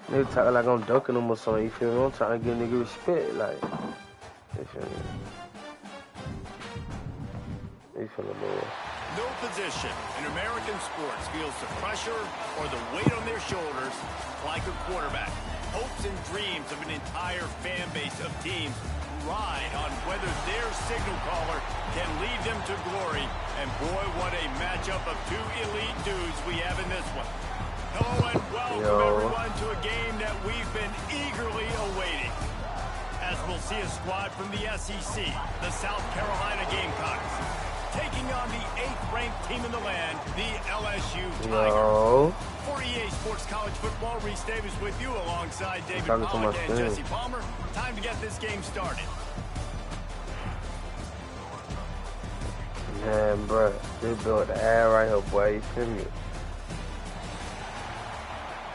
Nigga talking like I'm dunking them or something, you feel me? I'm trying to give nigga respect, like, you feel me? You feel me, boy? No position in American sports feels the pressure or the weight on their shoulders like a quarterback. Hopes and dreams of an entire fan base of teams ride on whether their signal caller can lead them to glory. And boy, what a matchup of two elite dudes we have in this one. Hello and welcome everyone to a game that we've been eagerly awaiting. As we'll see a squad from the SEC, the South Carolina Gamecocks, taking on the 8th-ranked team in the land, the LSU Tigers. For EA Sports College Football, Reese Davis with you alongside David Pollack and Jesse Palmer. Time to get this game started. Man, bro, this built the air right here, boy. You feel me?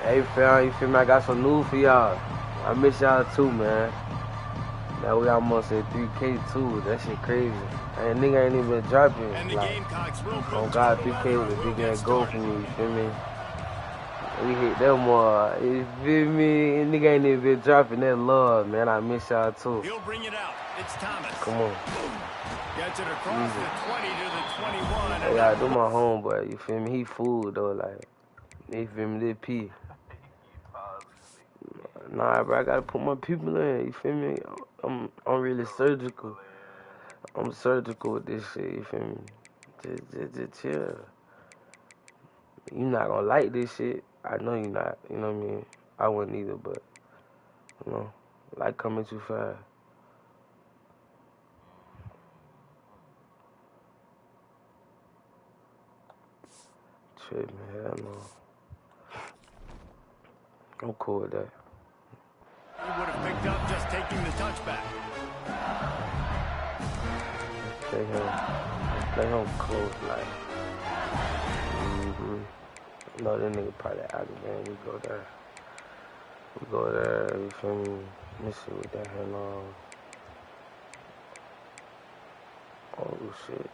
Hey, fam, you feel me? I got some news for y'all. I miss y'all too, man. Now we almost at 3K too. That shit crazy. And nigga ain't even been dropping. Like, oh God, 3K was a big ass goal for me. You feel me? We hit them more. You feel me? And nigga ain't even been dropping that love, man. I miss y'all too. He'll bring it out. It's Thomas. Come on. Gets it across the 20 to the 21. Hey, I do my homeboy. You feel me? He fool though. Like, you feel me? This P. Nah, bro, I gotta put my people in. You feel me? I'm really surgical. I'm surgical with this shit. You feel me? Just chill. You not gonna like this shit. I know you not. You know what I mean? I wouldn't either, but you know, like coming too fast. Shit, man, hell no. I'm cool with that. He would have picked up just taking the touchback. Play him close, like. No, that nigga probably out of there. We go there. You feel me? Let me see what that hell on. Oh shit,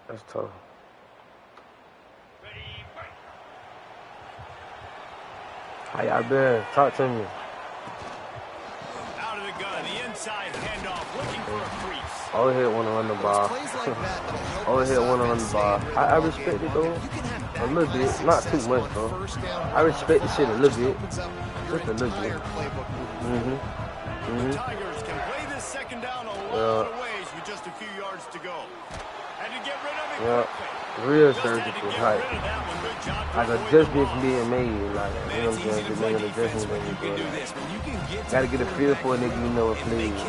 that's tough. How y'all been? Talk to me. Out of the gun, the inside handoff, looking for a crease. Overhead want to run the ball. Overhead want to run the ball. I respect it though. A little bit, not too much though. I respect the shit a little bit. Just a little bit. The Tigers can play this second down a lot of ways with just a few yards to go. And to get rid of it quickly. Real surgical, like adjustments being made, like, you know what I'm saying, just making adjustments when you do it. Gotta get a feel for a nigga you know it plays.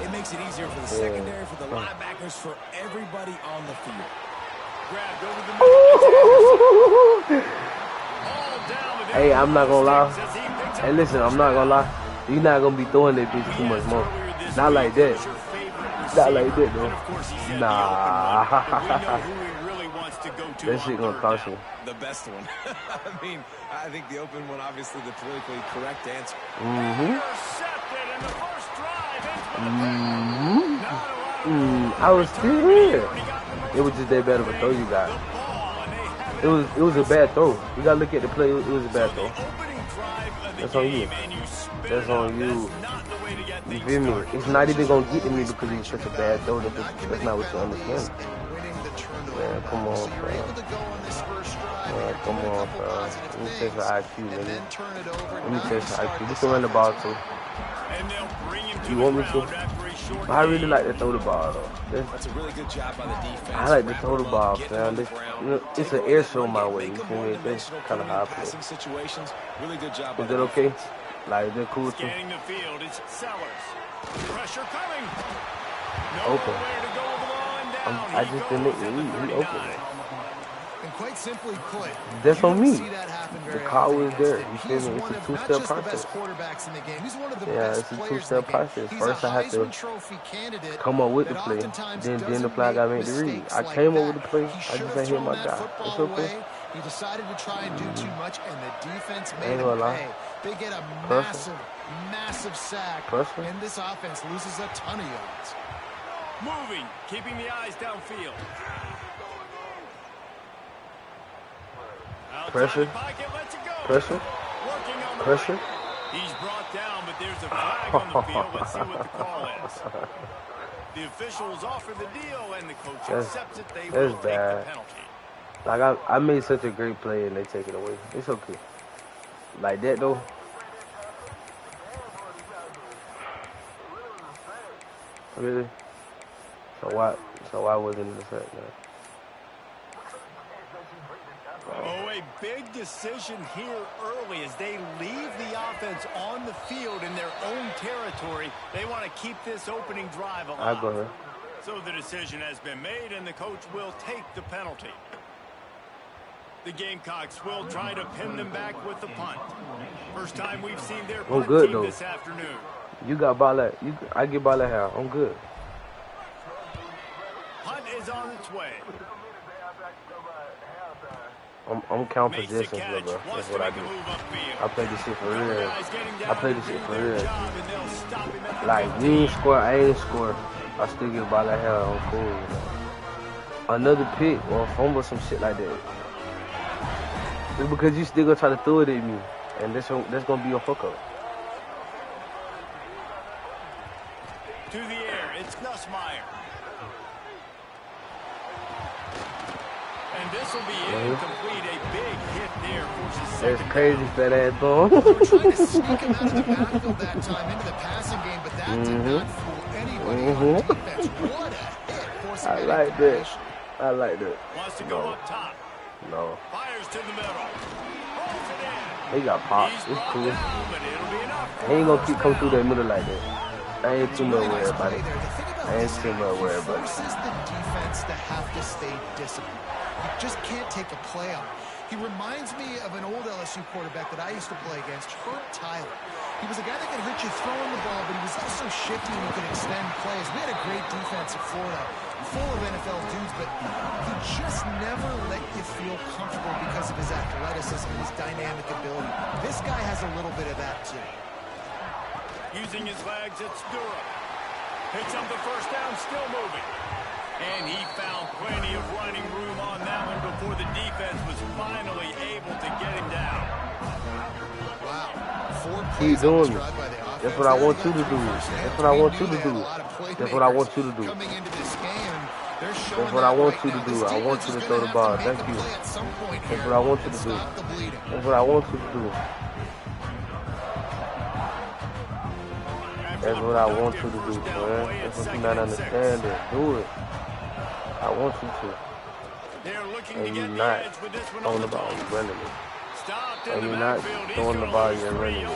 It makes it easier for the secondary, for the linebackers, for everybody on the field. Grabbed over the middle. Hey, I'm not gonna lie. Hey, listen, I'm not gonna lie. You're not gonna be throwing that bitch too much more. Not like that. Not like that, though. Nah. That shit gonna cost you. The best one. I mean, I think the open one, obviously the politically correct answer. I was still here. It was just that bad of a throw you got. It was a bad throw. You gotta look at the play. It was a bad throw. That's on you. That's on you. You feel me? It's not even gonna get to me because it's such a bad throw. That's not what you understand. Man, come on, bro. Man, come on, bro. Let me test the IQ, nigga. Let me test the IQ. You can run the ball too. You want me to? I really like to throw the ball though. That's a really good job by the defense. I like to throw the ball, fam. It's an air show my way. You feel me? That's kind of how I play. Really good job. Is that okay? Like, is that cool too? Scanning the field, it's Sellers. Pressure coming. Open. I just didn't. He open. And quite simply put, that's on me. The call was there. You feel me? It's a two-step process. Yeah, it's a two-step process. First, I have to come up with the play. Then the play I got to make the read. I came up with the play. I just ain't hit my guy. It's okay. He decided to try and do too much, and the defense made him pay. They get a massive sack, and this offense loses a ton of yards. Moving, keeping the eyes downfield. Pressure. Pressure? He's brought down, but there's a flag on the field. Let's see what the call is. The officials offer the deal, and the coach accepts it. They will take the penalty. Like, I made such a great play, and they take it away. It's okay. Like that, though. Really? So why wasn't it a sack, man? Oh, a big decision here early as they leave the offense on the field in their own territory. They want to keep this opening drive alive. I go ahead. So the decision has been made, and the coach will take the penalty. The Gamecocks will try to pin them back with the punt. First time we've seen their punt team this afternoon. You got ball at I get ball at half. I'm good. Punt is on its way. I'm count positions, bro. That's what I do. I play this shit for real. I play this shit for real. Like, you ain't score, I ain't score. I still get ball at half. I'm cool. You know? Another pick or fumble, some shit like that. It's because you still gonna try to throw it at me, and that's gonna be your fuck up. To the air, it's Nussmeier. And this will be incomplete. A big hit there. That's crazy, fat ass ball. They were trying to sneak him out of the backfield that time into the passing game, but that did not fool anybody on defense. What a hit. I like that. I like that. Wants to go up top. No. Fires to the middle. Rolls it in. He got popped. It's cool. He ain't gonna keep coming through that middle like that. I ain't too much worried about it. I ain't too much worried about it. Forces the defense to have to stay disciplined. You just can't take a play on him. He reminds me of an old LSU quarterback that I used to play against, Herb Tyler. He was a guy that could hurt you throwing the ball, but he was also shifty and he could extend plays. We had a great defense at Florida, full of NFL dudes, but he just never let you feel comfortable because of his athleticism and his dynamic ability. This guy has a little bit of that, too. Using his legs, it's Dura. Picks up the first down, still moving. And he found plenty of running room on that one before the defense was finally able to get him down. Wow. Keep doing it. That's what I want you to do. That's what I want you to do. That's what I want you to do. That's what I want you to do. I want you to throw the ball. Thank you. That's what I want you to do. That's what I want you to do. That's what I want you to do, man. That's what you're not understanding. Do it. I want you to. And you're not throwing the ball, you're running it. And you're not throwing the ball, you're running it.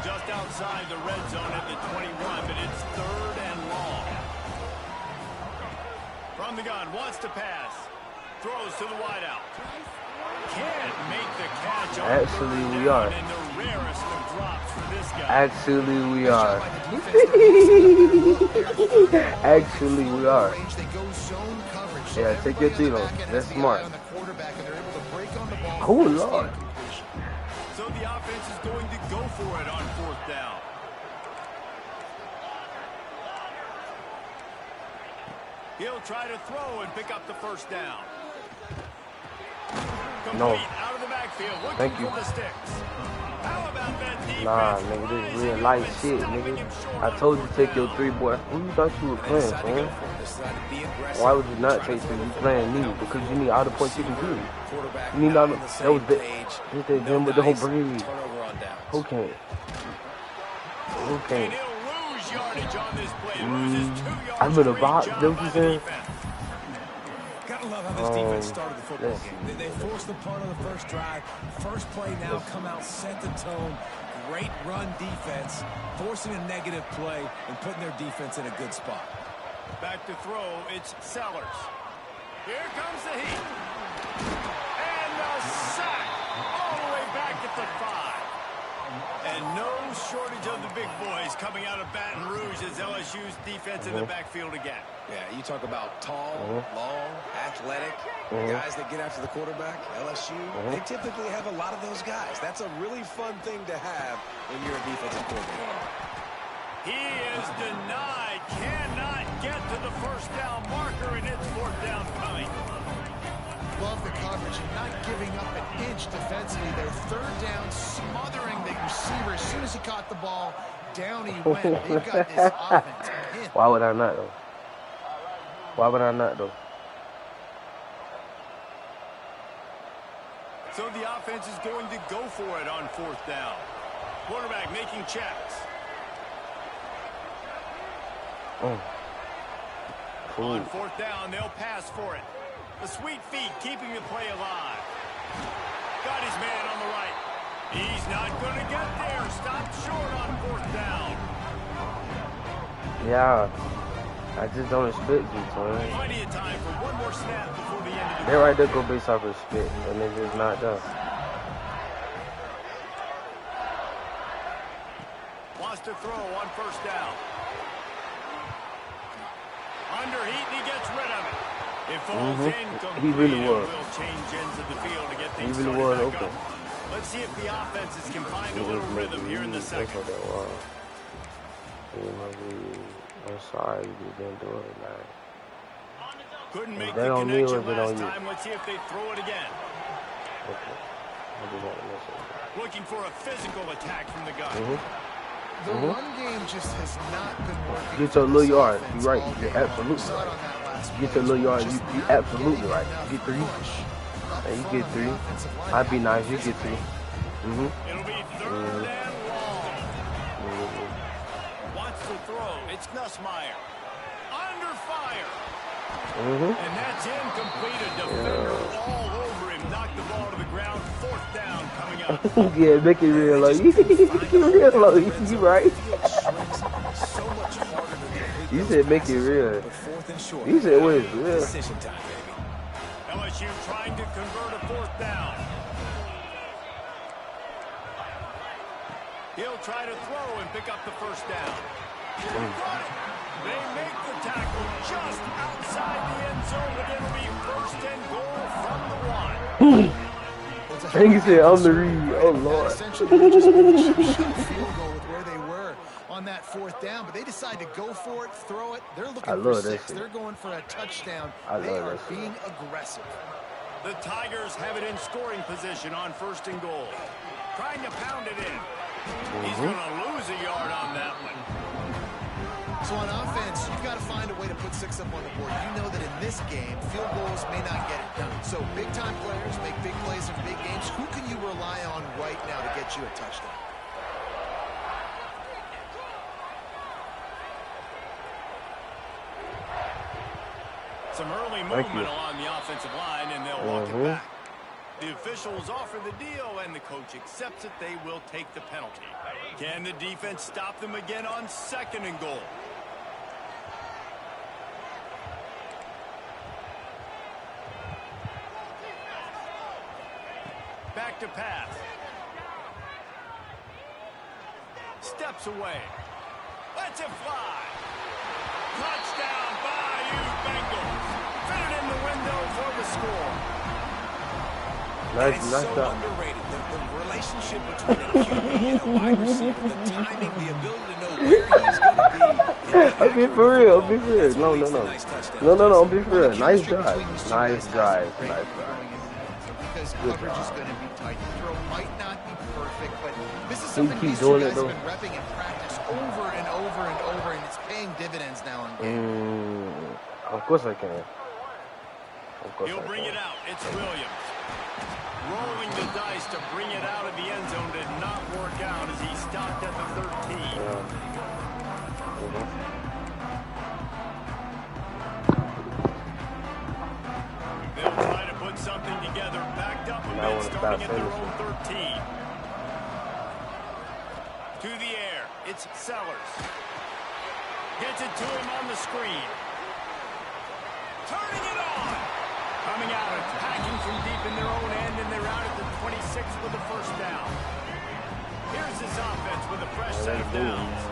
Just outside the red zone at the 21, but it's third and long. From the gun, wants to pass. Throws to the wideout. Can't make the catch. Actually, we are. And the rarest of drops for this guy. Actually, we are. Actually, we are. Yeah, take your Tito. That's smart. Oh, Lord. So the offense is going to go for it on fourth down. He'll try to throw and pick up the first down. No. Out of the backfield, thank you. the sticks. How about that defense? Nah, nigga, this is real life shit, nigga. I told you to take your three, boy. Who you thought you were playing, man? Why would you not take three? You playing me because you need all the points you can get. You need all the. That was the. Hit that gym, but don't breathe. Who can't? Who can't? I'm in a box. You know what you saying? Gotta love how this defense started the football game. They forced the punt on the first drive. First play now, come out, set the tone. Great run defense, forcing a negative play and putting their defense in a good spot. Back to throw, it's Sellers. Here comes the heat. And the sack all the way back at the 5. And no shortage of the big boys coming out of Baton Rouge as LSU's defense in the backfield again. Yeah, you talk about tall, long, athletic, guys that get after the quarterback, LSU, they typically have a lot of those guys. That's a really fun thing to have when you're a defensive coordinator. He is denied, cannot get to the first down marker, and it's fourth down coming. Love the coverage. not giving up an inch defensively. They're third down, smothering the receiver. As soon as he caught the ball, down he went. They've got this offense pinned. Why would I not, though? Why would I not, though? So the offense is going to go for it on fourth down. Quarterback making checks. On fourth down, they'll pass for it. The sweet feet keeping the play alive. Got his man on the right. He's not going to get there. Stopped short on fourth down. Yeah. I just don't expect you, Tony. Plenty of time for one more snap before the end of the They right there go based off of spit, and it's just not done. Wants to throw on first down. Under heat, and he gets rid of it. It falls incomplete. He really was. Will change ends of the field to get things He really started was back open. up. Let's see if the offenses can find a little rhythm here in the second. I'm sorry you didn't do it, man. Couldn't make They the on me or connection is it on last you? time. Let's see if they throw it again. Okay. I did not miss it. Looking for a physical attack from the gun. The run game just has not been working. Get your little yard. You're right. You're absolutely right. Get your little yard. You absolutely right. You get 3. And you get 3. I'd be nice. You get 3. It'll be third and long. Wants to throw. It's Nussmeier. Under fire. And that's incomplete. A defender all over him. Knocked the ball to the ground. Fourth down coming up. Yeah, make it real low. Make it real low. You right. You said make it real. You said what is real? LSU trying to convert a fourth down. He'll try to throw and pick up the first down. They make the tackle just outside the end zone, but it'll be first and goal from the 1. I think he said I'm the read. Oh Lord. Essentially, they're just going to shoot a field goal with where they were on that fourth down, but they decide to go for it, throw it. They're looking for 6. They're going for a touchdown. They are being aggressive. The Tigers have it in scoring position on first and goal. Trying to pound it in. He's going to lose a yard on that one. So on offense, you've got to find a way to put 6 up on the board. You know that in this game, field goals may not get it done. So big-time players make big plays in big games. Who can you rely on right now to get you a touchdown? Some early movement along the offensive line, and they'll walk it back. The officials offer the deal, and the coach accepts it. They will take the penalty. Can the defense stop them again on second and goal? Back to pass. Steps away. Lets it fly. Touchdown, Bayou Bengals. Fit it in the window for the score. It's so underrated. The relationship between a QB and a wide receiver, the timing, the ability to know where he's going to be. I'm being for real. I'm being for real. No. I'm being for real. Nice drive. Nice drive. Because coverage is going to be tight. The throw might not be perfect, but this is something these doing guys it, though. have been repping in practice over and over and over, and it's paying dividends now in game. Of course I can. He'll bring it out. It's Williams. Rolling the dice to bring it out of the end zone did not work out as he stopped at the 13. They'll try to put something together, backed up a bit, starting at their own 13. To the air, it's Sellers. Gets it to him on the screen. Turning it on. Coming out, attacking from deep in their own end, and they're out at the 26 with the first down. Here's this offense with a fresh set of downs.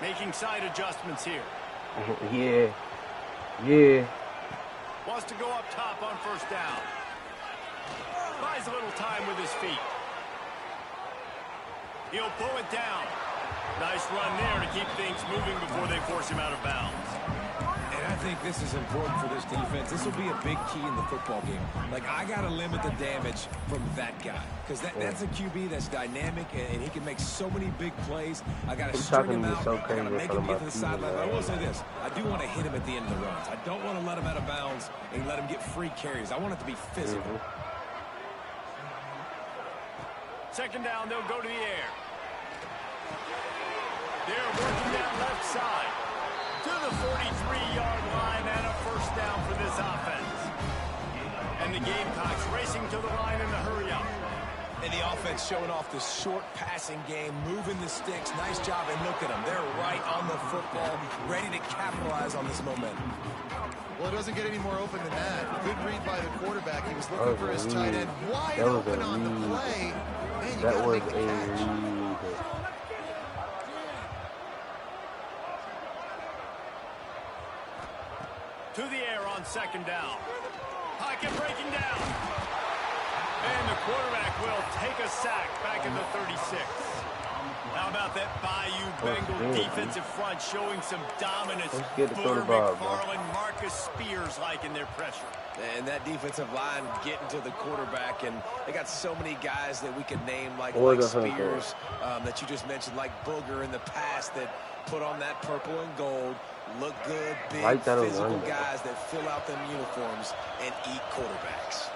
Making side adjustments here. Yeah. Wants to go up top on first down. Buys a little time with his feet. He'll pull it down. Nice run there to keep things moving before they force him out of bounds. And I think this is important for this defense. This will be a big key in the football game. Like, I got to limit the damage from that guy. Because that's a QB that's dynamic, and he can make so many big plays. I got to string him out. I got to make him get to the sideline. But I will say this. I do want to hit him at the end of the runs. I don't want to let him out of bounds and let him get free carries. I want it to be physical. Second down, they'll go to the air. They're working that left side to the 43-yard line and a first down for this offense. And the Gamecocks racing to the line in the hurry-up. And the offense showing off the short passing game, moving the sticks. Nice job, and look at them. They're right on the football, ready to capitalize on this momentum. Well, it doesn't get any more open than that. Good read by the quarterback. He was looking for his tight end wide open on the play. Man, you got to make the catch. To the air on second down. Pocket breaking down. And the quarterback will take a sack back in the 36. How about that Bayou Bengal defensive front showing some dominance? Booger McFarland, Marcus Spears liking their pressure. And that defensive line getting to the quarterback, and they got so many guys that we could name like Spears that you just mentioned, like Booger in the past that put on that purple and gold, look good, big, physical guys that fill out them uniforms and eat quarterbacks.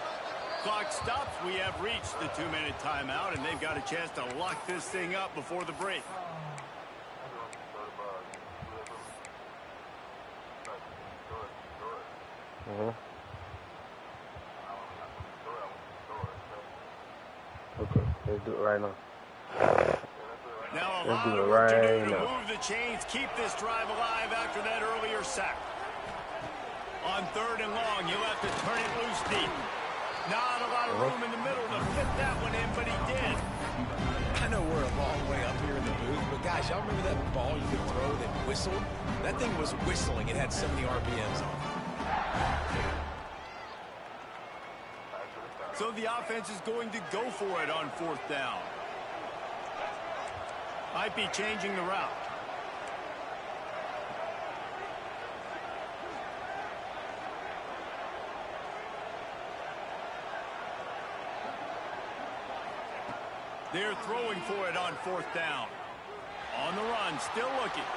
Clock stops. We have reached the 2-minute timeout, and they've got a chance to lock this thing up before the break. Okay, let's do it right now. Now a lot of work to do to move the chains, keep this drive alive after that earlier sack. On third and long, you'll have to turn it loose deep. Not a lot of room in the middle to fit that one in, but he did. I know we're a long way up here in the booth, but guys, y'all remember that ball you could throw that whistled? That thing was whistling. It had so many RPMs on it. So the offense is going to go for it on fourth down. Might be changing the route. They're throwing for it on fourth down. On the run, still looking.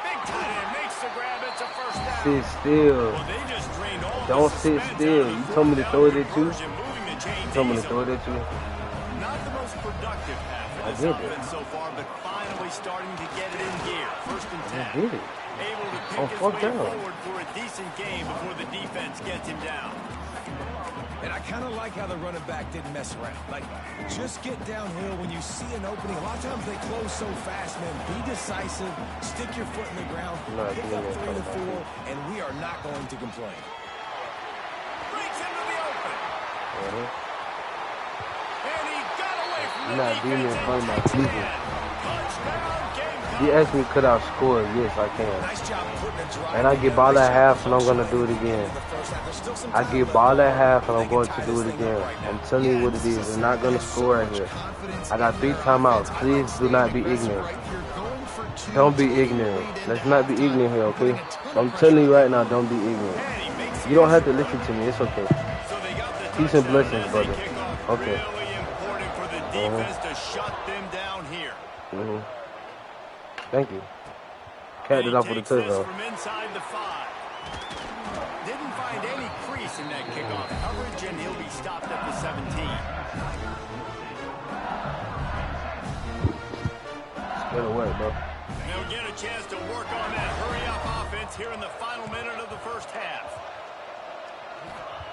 Big tight end makes the grab. It's a first down. Sit still. Well, they just drained all Don't the sit suspense still. out of You the told me to fourth throw down it at you. conversion, moving the chains You told me to easily. throw it at you. Not the most productive half for this offense so far, but finally starting to get it in gear. First and 10. I did it. Able to pick his way forward for a decent game before the defense gets him down. And I kind of like how the running back didn't mess around. Like, just get downhill when you see an opening. A lot of times they close so fast, man. Be decisive. Stick your foot in the ground. Pick up 3 to 4, and we are not going to complain. Breaks into the open. And he got away from You're the not being in defense front of my and takes it people. in. Touchdown, You asked me could I score? Yes, I can. Nice job putting a drive. And I get ball at half and I'm going to do it again. I get ball at half and I'm going to do it again. I'm telling you what it is. We're not going to score right here. I got 3 timeouts. Please do not be ignorant. Don't be ignorant. Let's not be ignorant here, okay? I'm telling you right now, don't be ignorant. You don't have to listen to me. It's okay. Peace and blessings, brother. Okay. Really important for the defense to shut them down here. Thank you. Capped it off with a touchdown. From inside the 5. Didn't find any crease in that kickoff coverage, and he'll be stopped at the 17. Better work, bro. They'll get a chance to work on that hurry-up offense here in the final minute of the first half.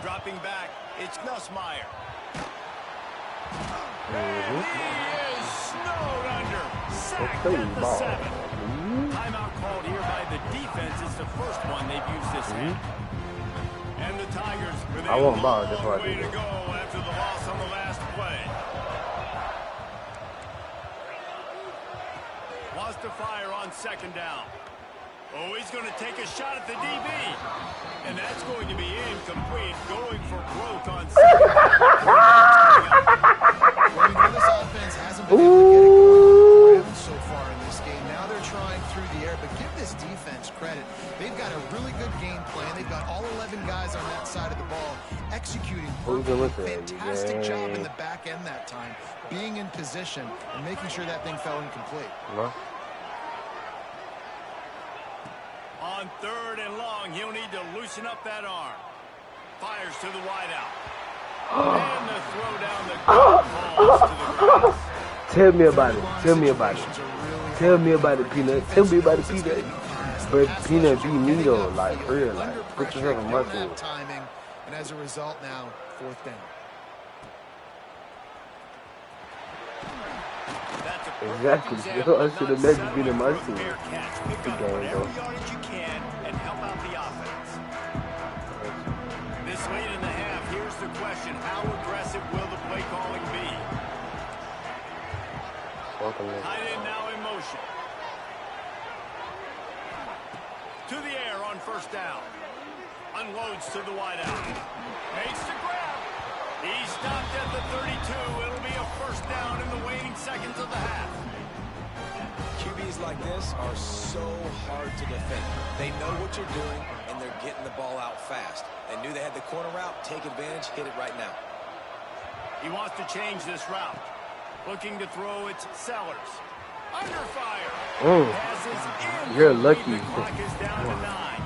Dropping back, it's Nussmeier. And he is snowed under. Sacked at the 7. Timeout called here by the defense. It's the first one they've used this half. And the Tigers with a long way to go after the loss on the last play. Lost to fire on second down. Oh, he's going to take a shot at the DB. And that's going to be incomplete. Going for broke on second down. Well, we know this offense hasn't been able to get it going. going through the air, but give this defense credit. They've got a really good game plan. They've got all 11 guys on that side of the ball executing perfectly. Fantastic job in the back end that time, being in position and making sure that thing fell incomplete. On 3rd and long, he'll need to loosen up that arm. Fires to the wideout. And the throw down the falls to the ground. Tell me about it. Tell me about it. Tell me about it, Peanut. Tell me about it, Peanut. But Peanut beat me though, like for real, like put yourself in my team. Timing, and as a result, now 4th down. Exactly. Yo, I should have never been in my team. Pick up whatever yardage you can and help out the offense. This late in the half, here's the question: how aggressive will the play calling be? Tight end now in motion. To the air on 1st down. Unloads to the wideout. Makes the grab. He stopped at the 32. It'll be a 1st down in the waning seconds of the half. QBs like this are so hard to defend. They know what you're doing, and they're getting the ball out fast. They knew they had the corner route. Take advantage. Hit it right now. He wants to change this route. Looking to throw it, Sellers. Under fire. Passes in. You're lucky. The clock is down to 9.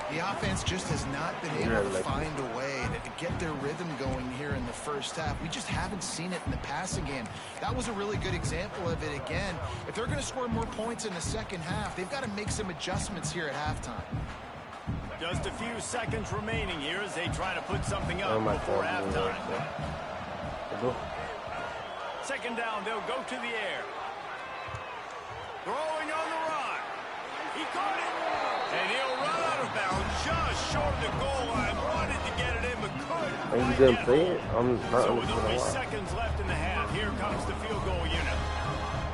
The offense just has not been able to find a way to get their rhythm going here in the 1st half. We just haven't seen it in the passing game. That was a really good example of it again. If they're going to score more points in the 2nd half, they've got to make some adjustments here at halftime. Just a few seconds remaining here as they try to put something up before halftime. 2nd down, they'll go to the air. Throwing on the run. He caught it. And he'll run out of bounds just short of the goal line. Wanted to get it in, but couldn't. And you didn't play it? I'm not so with only seconds left in the half, here comes the field goal unit.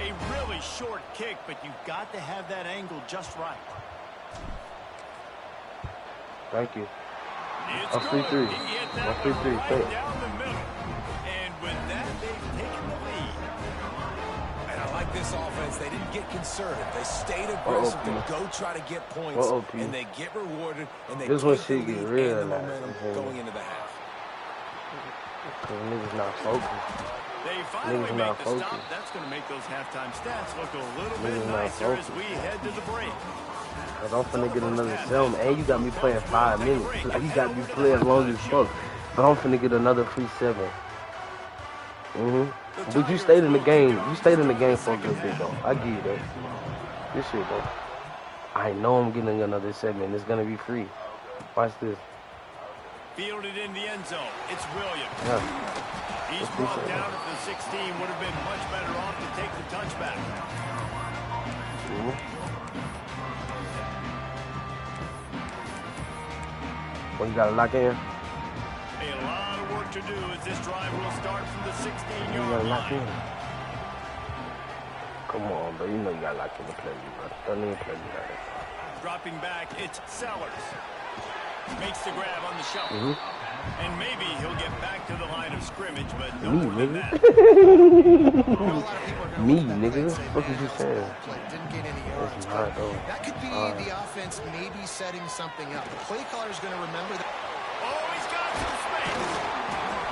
A really short kick, but you've got to have that angle just right. Thank you. It's I'm 3-3. I'm 3-3. Right down the middle. And with that, they've taken the lead. And I like this offense. They didn't get conservative. They stayed aggressive to go try to get points, and they get rewarded, and they this one shit get real and the momentum going into the half. Cause niggas not focused. They finally make the stop. That's going to make those halftime stats look a little bit nicer as we head to the break. Cause I'm finna get another 7, and you got me playing 5 minutes. Like you got me playing long as fuck. But I'm finna get another free 7. But you stayed in the game. You stayed in the game for a good bit though. I give you that. This shit though. I know I'm getting another 7. It's gonna be free. Watch this. Fielded in the end zone. It's Williams. Yeah. He's brought down at the 16. Would have been much better off to take the touchback. Well, you gotta lock in. A lot of work to do as this drive will start from the 16-yard You gotta lock line. in. Come on, bro. You know you gotta lock in the play, bro. Don't even play me like that. Dropping back, it's Sellers. Makes the grab on the shovel. And maybe he'll get back to the line of scrimmage, but no more than that. Me, nigga. What did you say? Didn't get any yards. That could be the offense maybe setting something up. The play caller is going to remember that. Oh, he's got some space.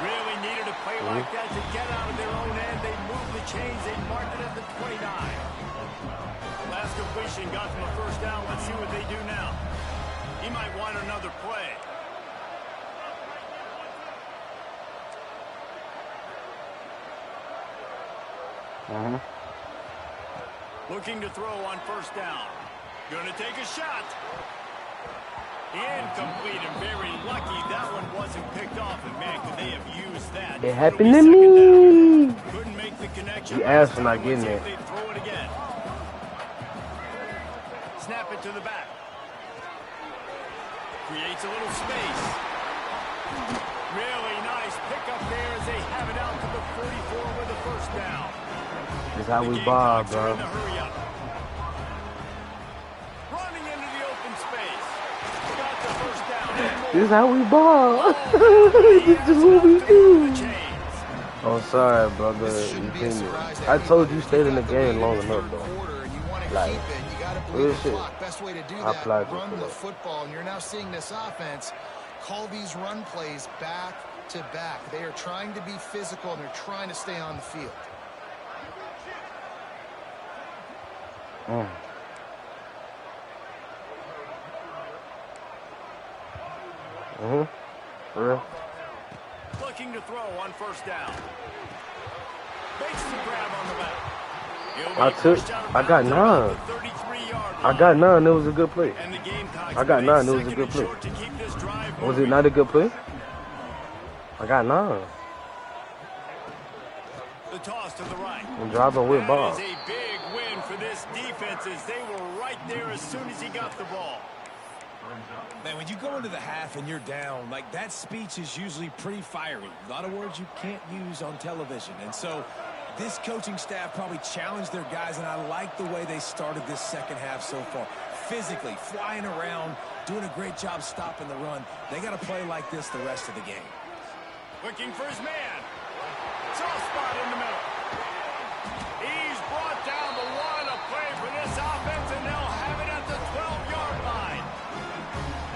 Really needed a play like that to get out of their own end. They moved the chains. They marked it at the 29. Last completion got them a 1st down. Let's see what they do now. He might want another play. Looking to throw on 1st down. Going to take a shot. Incomplete and very lucky that one wasn't picked off. And man, could they have used that. It happened to me. Couldn't make the connection. You asked for not getting it. They throw it again. Snap it to the back. Creates a little space. Really nice pickup there as they have it out to the 44 with a 1st down. This is how we ball, bro. Running into the open space. Got the 1st down. This is how we ball. This is what we do. Oh, sorry, brother. You I told you stayed in the game long enough, though. Like, can't bleed Real the shit. clock. Best way to do I that, applaud you run for the that. football. And you're now seeing this offense call these run plays back to back. They are trying to be physical, and they're trying to stay on the field. For real. Looking to throw on first down. Makes the grab on the back. I got 9. I got 9. It was a good play. I got 9. It was a good play. Was it not a good play? I got 9. The toss to the right. I'm driving with Bob. That is a big win for this defense as they were right there as soon as he got the ball. Man, when you go into the half and you're down, like that speech is usually pretty fiery. A lot of words you can't use on television. And so this coaching staff probably challenged their guys, and I like the way they started this second half so far. Physically, flying around, doing a great job stopping the run. They got to play like this the rest of the game. Looking for his man. Soft spot in the middle. He's brought down the line of play for this offense, and they'll have it at the 12-yard line.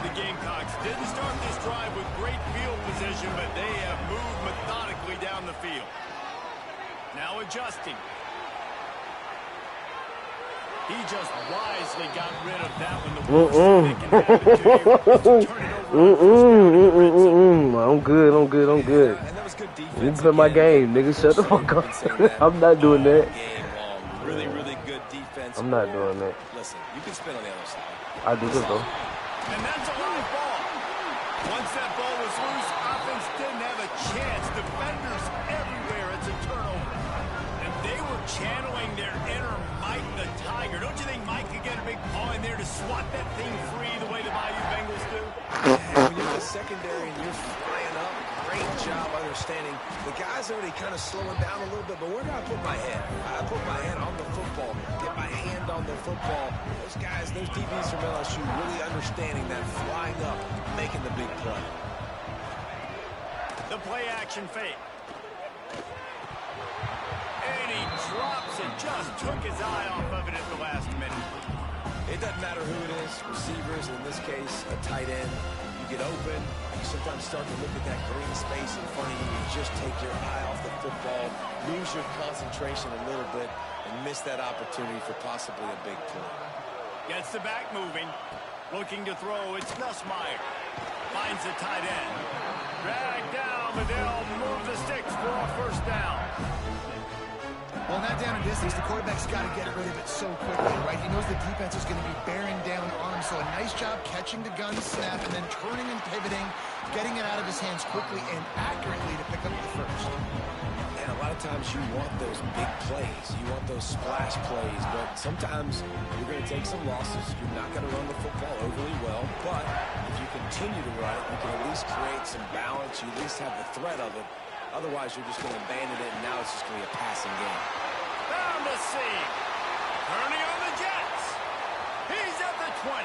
The Gamecocks didn't start this drive with great field position, but they have moved methodically down the field. Now adjusting. He just wisely got rid of that one. The worst thing they can happen to you is to turn it over. I'm good. And that was good defense. You play my game, nigga. Shut the fuck up. I'm not doing that. Really, really good defense. I'm not doing that. Listen, you can spin on the other side. I do this though. And that's a live ball. Once that ball was loose, offense didn't have a chance. Defenders everywhere. It's a turnover. And they were channeling their inner Mike the Tiger. Don't you think Mike could get a big paw in there to swat that thing free the way the Bayou Bengals do? When you're in the secondary and you're flying up, great job understanding. The guy's already kind of slowing down a little bit, but where do I put my head? I put my head on the football, get my hand on the football. Those guys, those DBs from LSU really understanding that flying up, making the big play. The play action fake. And he drops it, just took his eye off of it at the last minute. It doesn't matter who it is, receivers, in this case, a tight end. You get open, you sometimes start to look at that green space in front of you. You just take your eye off the football, lose your concentration a little bit, and miss that opportunity for possibly a big play. Gets the back moving. Looking to throw, it's Nussmeier. Finds the tight end. Dragged down, but they'll move the sticks for a first down. Well, not down in distance. The quarterback's got to get rid of it so quickly, right? He knows the defense is going to be bearing down on him. So a nice job catching the gun snap and then turning and pivoting, getting it out of his hands quickly and accurately to pick up the first. And a lot of times you want those big plays. You want those splash plays. But sometimes you're going to take some losses. You're not going to run the football overly well. But if you continue to run it, you can at least create some balance. You at least have the threat of it. Otherwise, you're just going to abandon it, and now it's just going to be a passing game. Found the seam. Turning on the Jets. He's at the 20.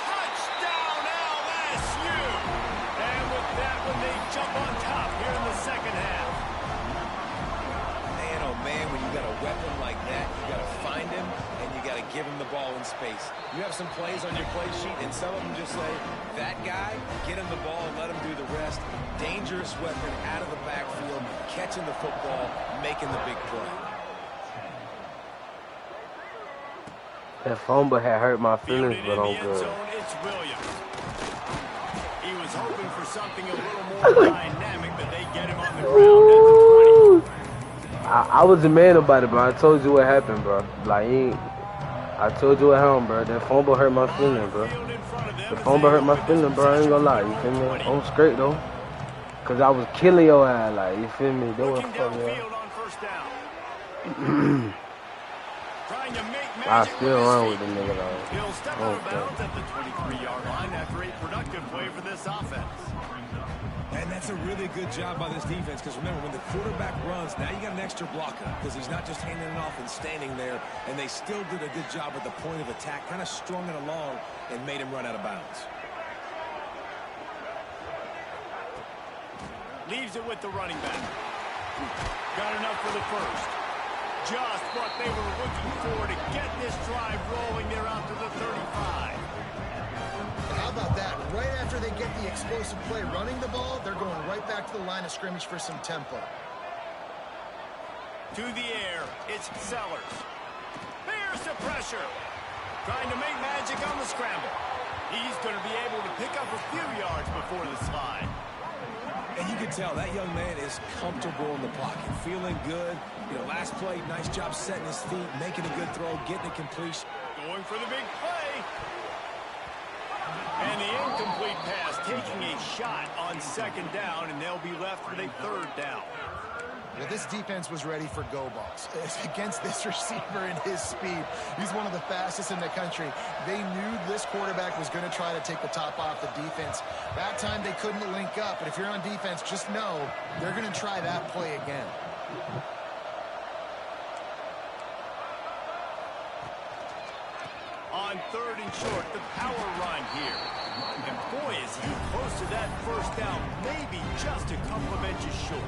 Touchdown, LSU. And with that one, they jump on top here in the second half. Man, oh man, when you got a weapon like that, you got to find him, and you got to give him the ball in space. You have some plays on your play sheet, and some of them just say, that guy, get him the ball and let him do the rest. Dangerous weapon out of the backfield, catching the football, making the big play. That fumble had hurt my feelings, but I'm good. It's Williams. He was hoping for something a little more dynamic, but they get him on the ground at the 20. I was a man about it, bro. I told you what happened, bro. Like, I told you what happened, bro. That fumble hurt my feelings, bro. The fumble hurt my feelings, bro. I ain't gonna lie. You feel me? I'm straight, though. Because I was killing your ass, like, you feel me? They were fucking me up. I still run with the nigga, though. He'll step out of bounds at the 23-yard line after a productive play for this offense. And that's a really good job by this defense, because remember, when the quarterback runs, now you got an extra blocker, because he's not just handing it off and standing there, and they still did a good job at the point of attack, kind of strung it along and made him run out of bounds. Leaves it with the running back. Got enough for the first. just what they were looking for to get this drive rolling there out to the 35. How about that? Right after they get the explosive play running the ball, they're going right back to the line of scrimmage for some tempo. To the air, it's Sellers. There's the pressure. Trying to make magic on the scramble. He's going to be able to pick up a few yards before the slide. And you can tell that young man is comfortable in the pocket, feeling good. You know, last play, nice job setting his feet, making a good throw, getting a completion. Going for the big play. And the incomplete pass taking a shot on second down, and they'll be left with a third down. Well, this defense was ready for go balls. Against this receiver and his speed, he's one of the fastest in the country. They knew this quarterback was going to try to take the top off the defense. That time they couldn't link up, but if you're on defense, just know they're going to try that play again. On third and short, the power run here. And boy, is he close to that first down, maybe just a couple of inches short.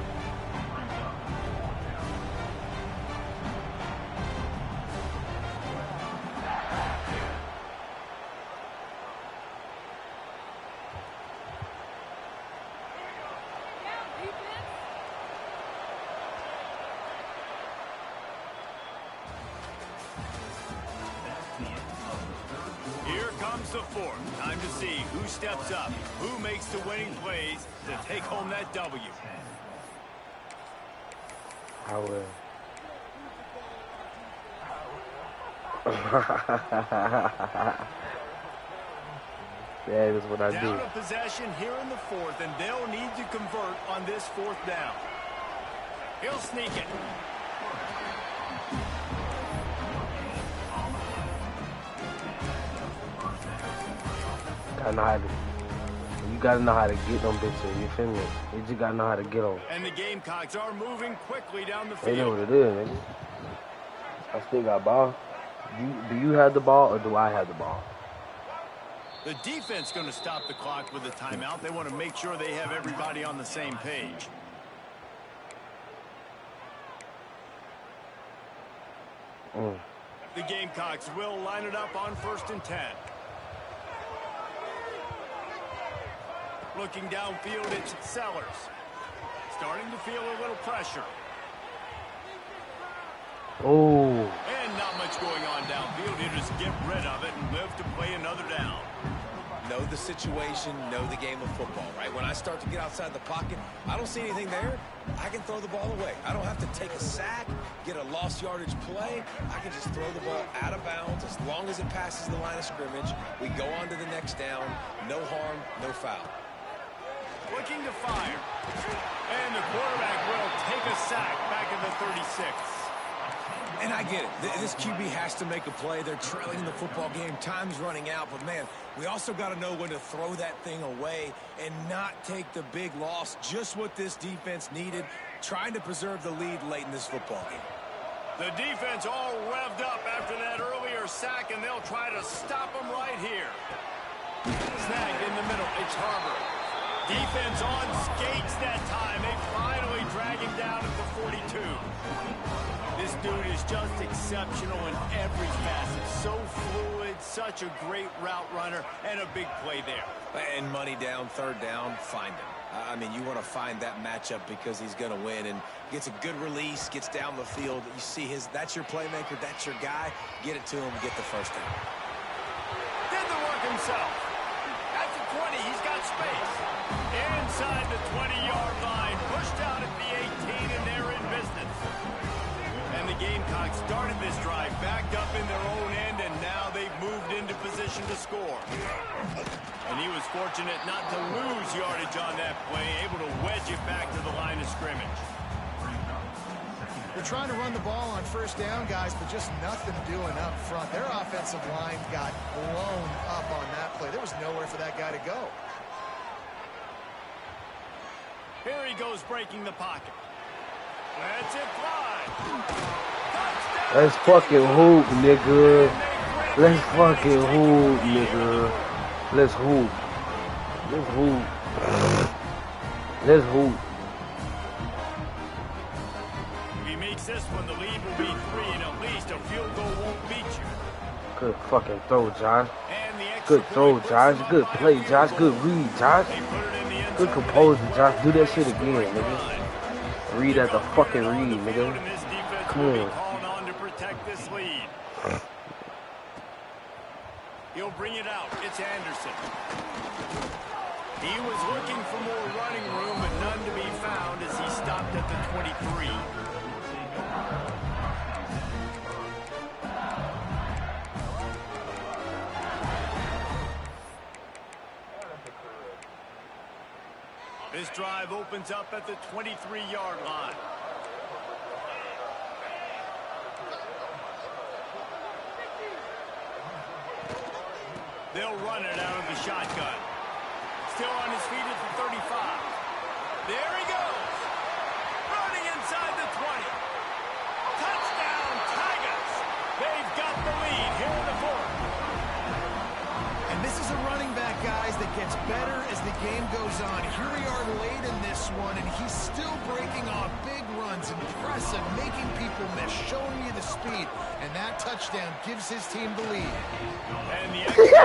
The fourth. Time to see who steps up, who makes the winning plays to take home that W. I will. That is what I do. Down a possession here in the fourth, and they'll need to convert on this fourth down. He'll sneak it. You gotta know how to get them bitches, you feel me? You just gotta know how to get them. And the Gamecocks are moving quickly down the field. They know what it is, nigga. I still got ball. Do you have the ball or do I have the ball? The defense going to stop the clock with a timeout. They want to make sure they have everybody on the same page. The Gamecocks will line it up on 1st and 10. Looking downfield, it's Sellers. Starting to feel a little pressure. Oh. And not much going on downfield. You just get rid of it and live to play another down. Know the situation, know the game of football, right? When I start to get outside the pocket, I don't see anything there, I can throw the ball away. I don't have to take a sack, get a lost yardage play. I can just throw the ball out of bounds as long as it passes the line of scrimmage. We go on to the next down. No harm, no foul. Looking to fire. And the quarterback will take a sack back in the 36. And I get it. This QB has to make a play. They're trailing in the football game. Time's running out. But, man, we also got to know when to throw that thing away and not take the big loss. Just what this defense needed, trying to preserve the lead late in this football game. The defense all revved up after that earlier sack, and they'll try to stop them right here. Snagged in the middle. It's Harbor. Defense on skates that time. They finally drag him down at the 42. This dude is just exceptional in every facet. So fluid, such a great route runner, and a big play there. And money down, third down, find him. I mean, you want to find that matchup because he's going to win and gets a good release, gets down the field. You see that's your playmaker, that's your guy. Get it to him, get the first down. Did the work himself. At the 20, he's got space. Inside the 20-yard line, pushed out at the 18, and they're in business. And the Gamecocks started this drive backed up in their own end, and now they've moved into position to score. And he was fortunate not to lose yardage on that play, able to wedge it back to the line of scrimmage. They're trying to run the ball on first down, guys, but just nothing doing up front. Their offensive line got blown up on that play. There was nowhere for that guy to go. Here he goes breaking the pocket. Let's it fly. Let's fucking hoop, nigga. Let's fucking hoop, nigga. Let's hoop. Let's hoop. Let's hoop. If he makes this one, the lead will be 3. Good fucking throw, Josh. And the extra Good throw, point puts Josh. them Good up play, by Josh. 4. Good read, Josh. They put it in the end Good zone. composure, Josh. Do that shit It's a again, great nigga. run. Read at the fucking read, nigga. And this defense Come will be on. called on to protect this lead. He'll bring it out. It's Anderson. He was looking for more running room, but none to be found as he stopped at the 23. This drive opens up at the 23-yard line. They'll run it out of the shotgun. Still on his feet at the 35. There he goes. Running inside the 20. Touchdown, Tigers. They've got the lead here in the 4th. And this is a running back, guys, that gets better as the game goes on. Here we are late in this one, and he's still breaking off big runs, impressive, making people miss, showing you the speed. And that touchdown gives his team the lead. And the extra point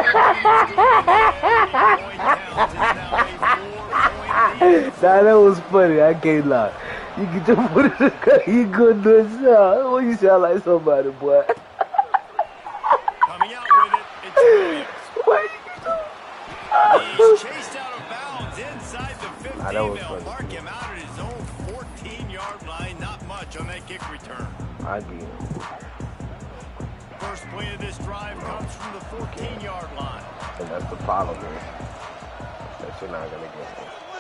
count is now a 4-point lead. Nah, that was funny. I can't lie. You can just put it in the car. You good to sound. Oh, you sound like somebody, boy. Coming out with it, it's Williams. What? He's chased out of bounds inside the 15. Nah, that was They'll funny. mark him out at his own 14-yard line. Not much on that kick return. I get it. First play of this drive comes from the 14-yard line. And that's the problem, man. That you're not going to get it.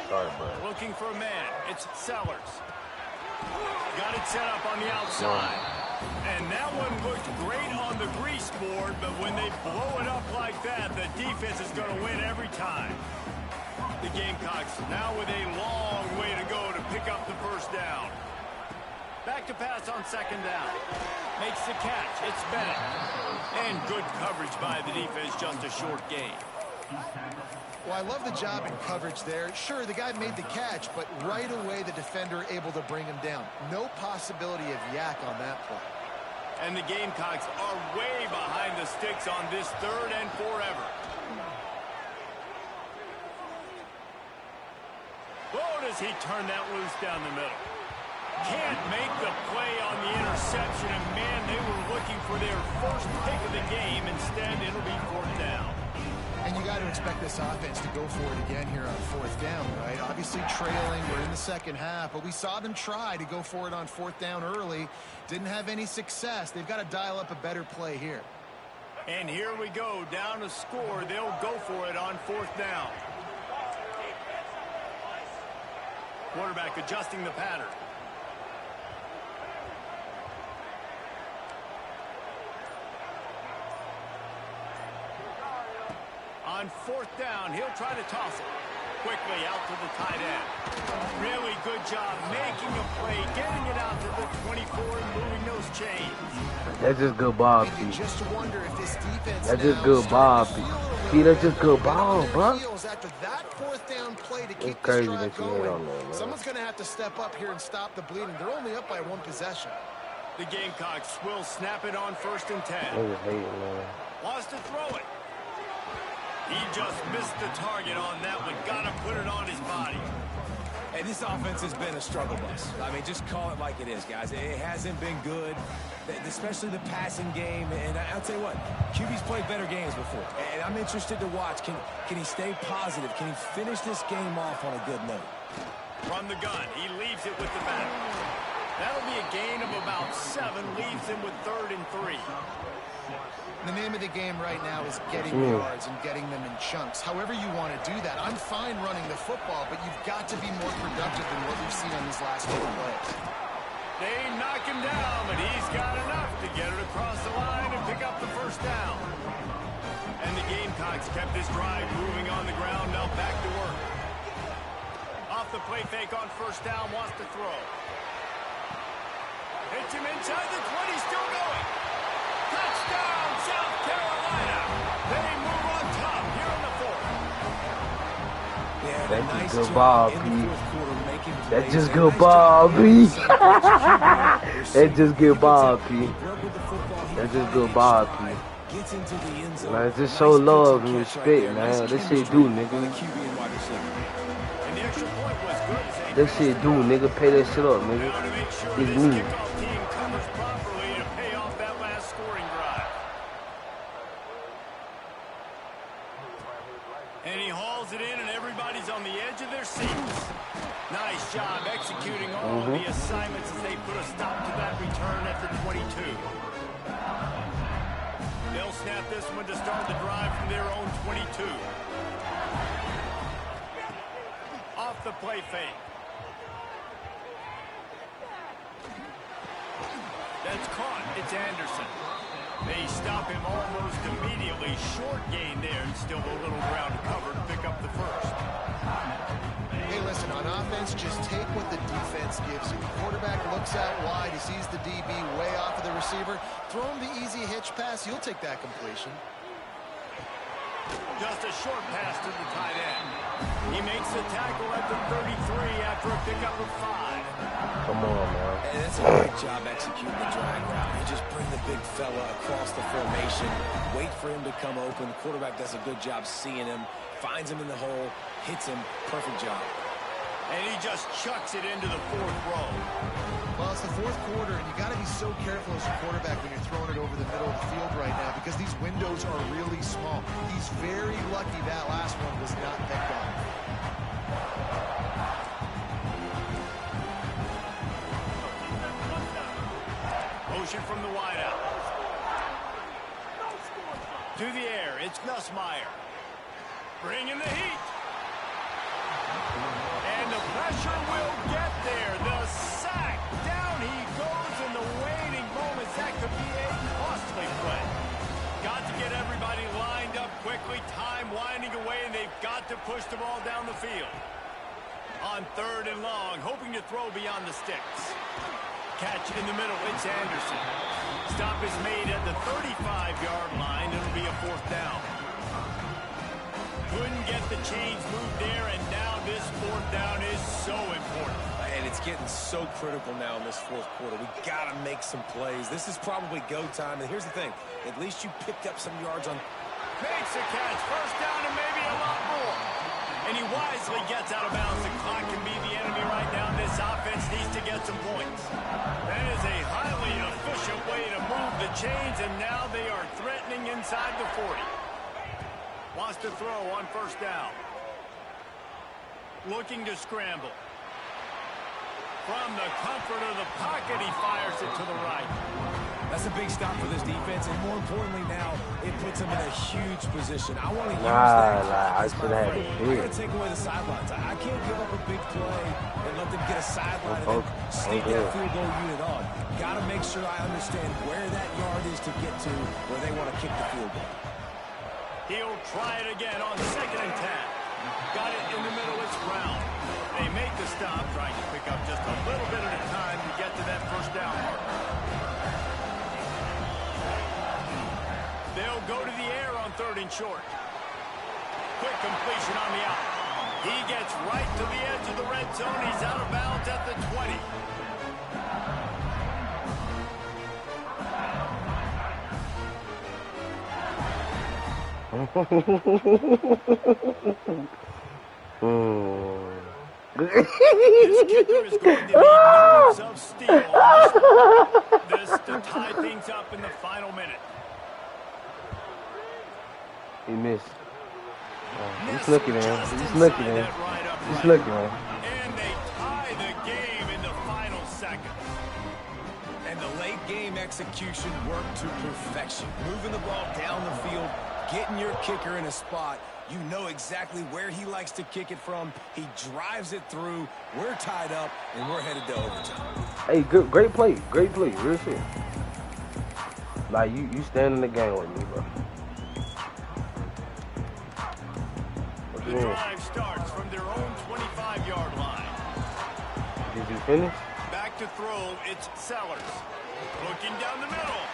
Sorry, bro. Looking for a man. It's Sellers. Got it set up on the outside. And that one looked great on the grease board, but when they blow it up like that, the defense is going to win every time. The Gamecocks now with a long way to go to pick up the first down. Back to pass on second down. Makes the catch. It's Bennett. And good coverage by the defense, just a short gain. Well, I love the job in coverage there. Sure, the guy made the catch, but right away the defender able to bring him down. No possibility of yak on that play. And the Gamecocks are way behind the sticks on this 3rd and forever. Oh, does he turn that loose down the middle? Can't make the play on the interception, and man, they were looking for their first pick of the game. Instead, it'll be 4th down. And you got to expect this offense to go for it again here on 4th down, right? Obviously trailing, we're in the second half, but we saw them try to go for it on 4th down early. Didn't have any success. They've got to dial up a better play here. And here we go, down to score. They'll go for it on 4th down. Quarterback adjusting the pattern. On 4th down, he'll try to toss it. Quickly out to the tight end. Really good job making a play, getting it out to the 24 and moving those chains. That's just good ball, And you P. just wonder if this defense That's just now good ball, starting P. to feel See, that's just good ball, bro. after that 4th down play to keep crazy this drive that you hit going. on that, man. Someone's going to have to step up here and stop the bleeding. They're only up by 1 possession. The Gamecocks will snap it on 1st and 10. Niggas hating, man. Wants to throw it. He just missed the target on that one. Got to put it on his body. And this offense has been a struggle bus. I mean, just call it like it is, guys. It hasn't been good, especially the passing game. And I'll tell you what, QB's played better games before. And I'm interested to watch. Can he stay positive? Can he finish this game off on a good note? From the gun, he leaves it with the back. That'll be a gain of about 7. Leaves him with 3rd and 3. The name of the game right now is getting yards and getting them in chunks. However you want to do that. I'm fine running the football, but you've got to be more productive than what we've seen on these last 2 plays. They knock him down, but he's got enough to get it across the line and pick up the first down. And the Gamecocks kept this drive moving on the ground. Now back to work. Off the play fake on 1st down, wants to throw. Hits him inside the 20, still going. Touchdown, South Carolina. They move on top here in the 4th. Yeah, That's nice just good job ball, in P. the 4th quarter making That's plays. just And good nice ball, job P. executing. That's just good ball, P. He broke with the football. He That's just caught good it ball, in stride, P. gets into the end zone. Man, just show love and respect, man. This shit do, nigga. This shit do, nigga. Pay that shit up, nigga. It's me. And he hauls it in, and everybody's on the edge of their seats. Nice job executing all of the assignments as they put a stop to that return at the 22. They'll snap this one to start the drive from their own 22. Off the play fake. That's caught. It's Anderson. They stop him almost immediately. Short gain there, and still a little ground to cover to pick up the first. Hey, listen, on offense, just take what the defense gives you. The quarterback looks out wide. He sees the DB way off of the receiver. Throw him the easy hitch pass. You'll take that completion. Just a short pass to the tight end. He makes the tackle at the 33 after a pickup of 5. Come on, man. And that's a great job executing the drag route. You just bring the big fella across the formation, wait for him to come open. The quarterback does a good job seeing him, finds him in the hole, hits him. Perfect job. And he just chucks it into the 4th row. Well, it's the 4th quarter, and you got to be so careful as a quarterback when you're throwing it over the middle of the field right now because these windows are really small. He's very lucky that last one was not picked off. Motion from the wideout. To the air, it's Nussmeier. Bringing the heat. And the pressure will get there. The sack. Down he goes in the waiting moments. That could be a costly play. Got to get everybody lined up quickly. Time winding away, and they've got to push the ball down the field. On 3rd and long, hoping to throw beyond the sticks. Catch in the middle. It's Anderson. Stop is made at the 35-yard line. It'll be a 4th down. Couldn't get the chains moved there, and now this 4th down is so important. And it's getting so critical now in this 4th quarter. We got to make some plays. This is probably go time. And here's the thing. At least you picked up some yards on. Makes a catch. 1st down and maybe a lot more. And he wisely gets out of bounds. The clock can be the enemy right now. This offense needs to get some points. That is a highly efficient way to move the chains, and now they are threatening inside the 40. Wants to throw on 1st down. Looking to scramble. From the comfort of the pocket, he fires it to the right. That's a big stop for this defense, and more importantly now, it puts them in a huge position. I want to use that. I should have had it. I got to take away the sidelines. I can't give up a big play and let them get a sideline and then sneak that field goal unit on. Got to make sure I understand where that yard is to get to where they want to kick the field goal. He'll try it again on 2nd and 10. Got it in the middle. It's Brown. They make the stop, trying to pick up just a little bit at a time to get to that 1st down mark. They'll go to the air on 3rd and short. Quick completion on the out. He gets right to the edge of the red zone. He's out of bounds at the 20. This kicker is going to need nerves of steel. This to tie things up in the final minute. He missed. He's looking at him. He's looking at him. He's looking at him. And they tie the game in the final seconds. And the late game execution worked to perfection. Moving the ball down the field, getting your kicker in a spot. You know exactly where he likes to kick it from. He drives it through. We're tied up, and we're headed to overtime. Hey, good, great play. Great play. Real shit. Like, you stand in the game with me, bro. The drive starts from their own 25-yard line. Did you finish? Back to throw, it's Sellers. Looking down the middle.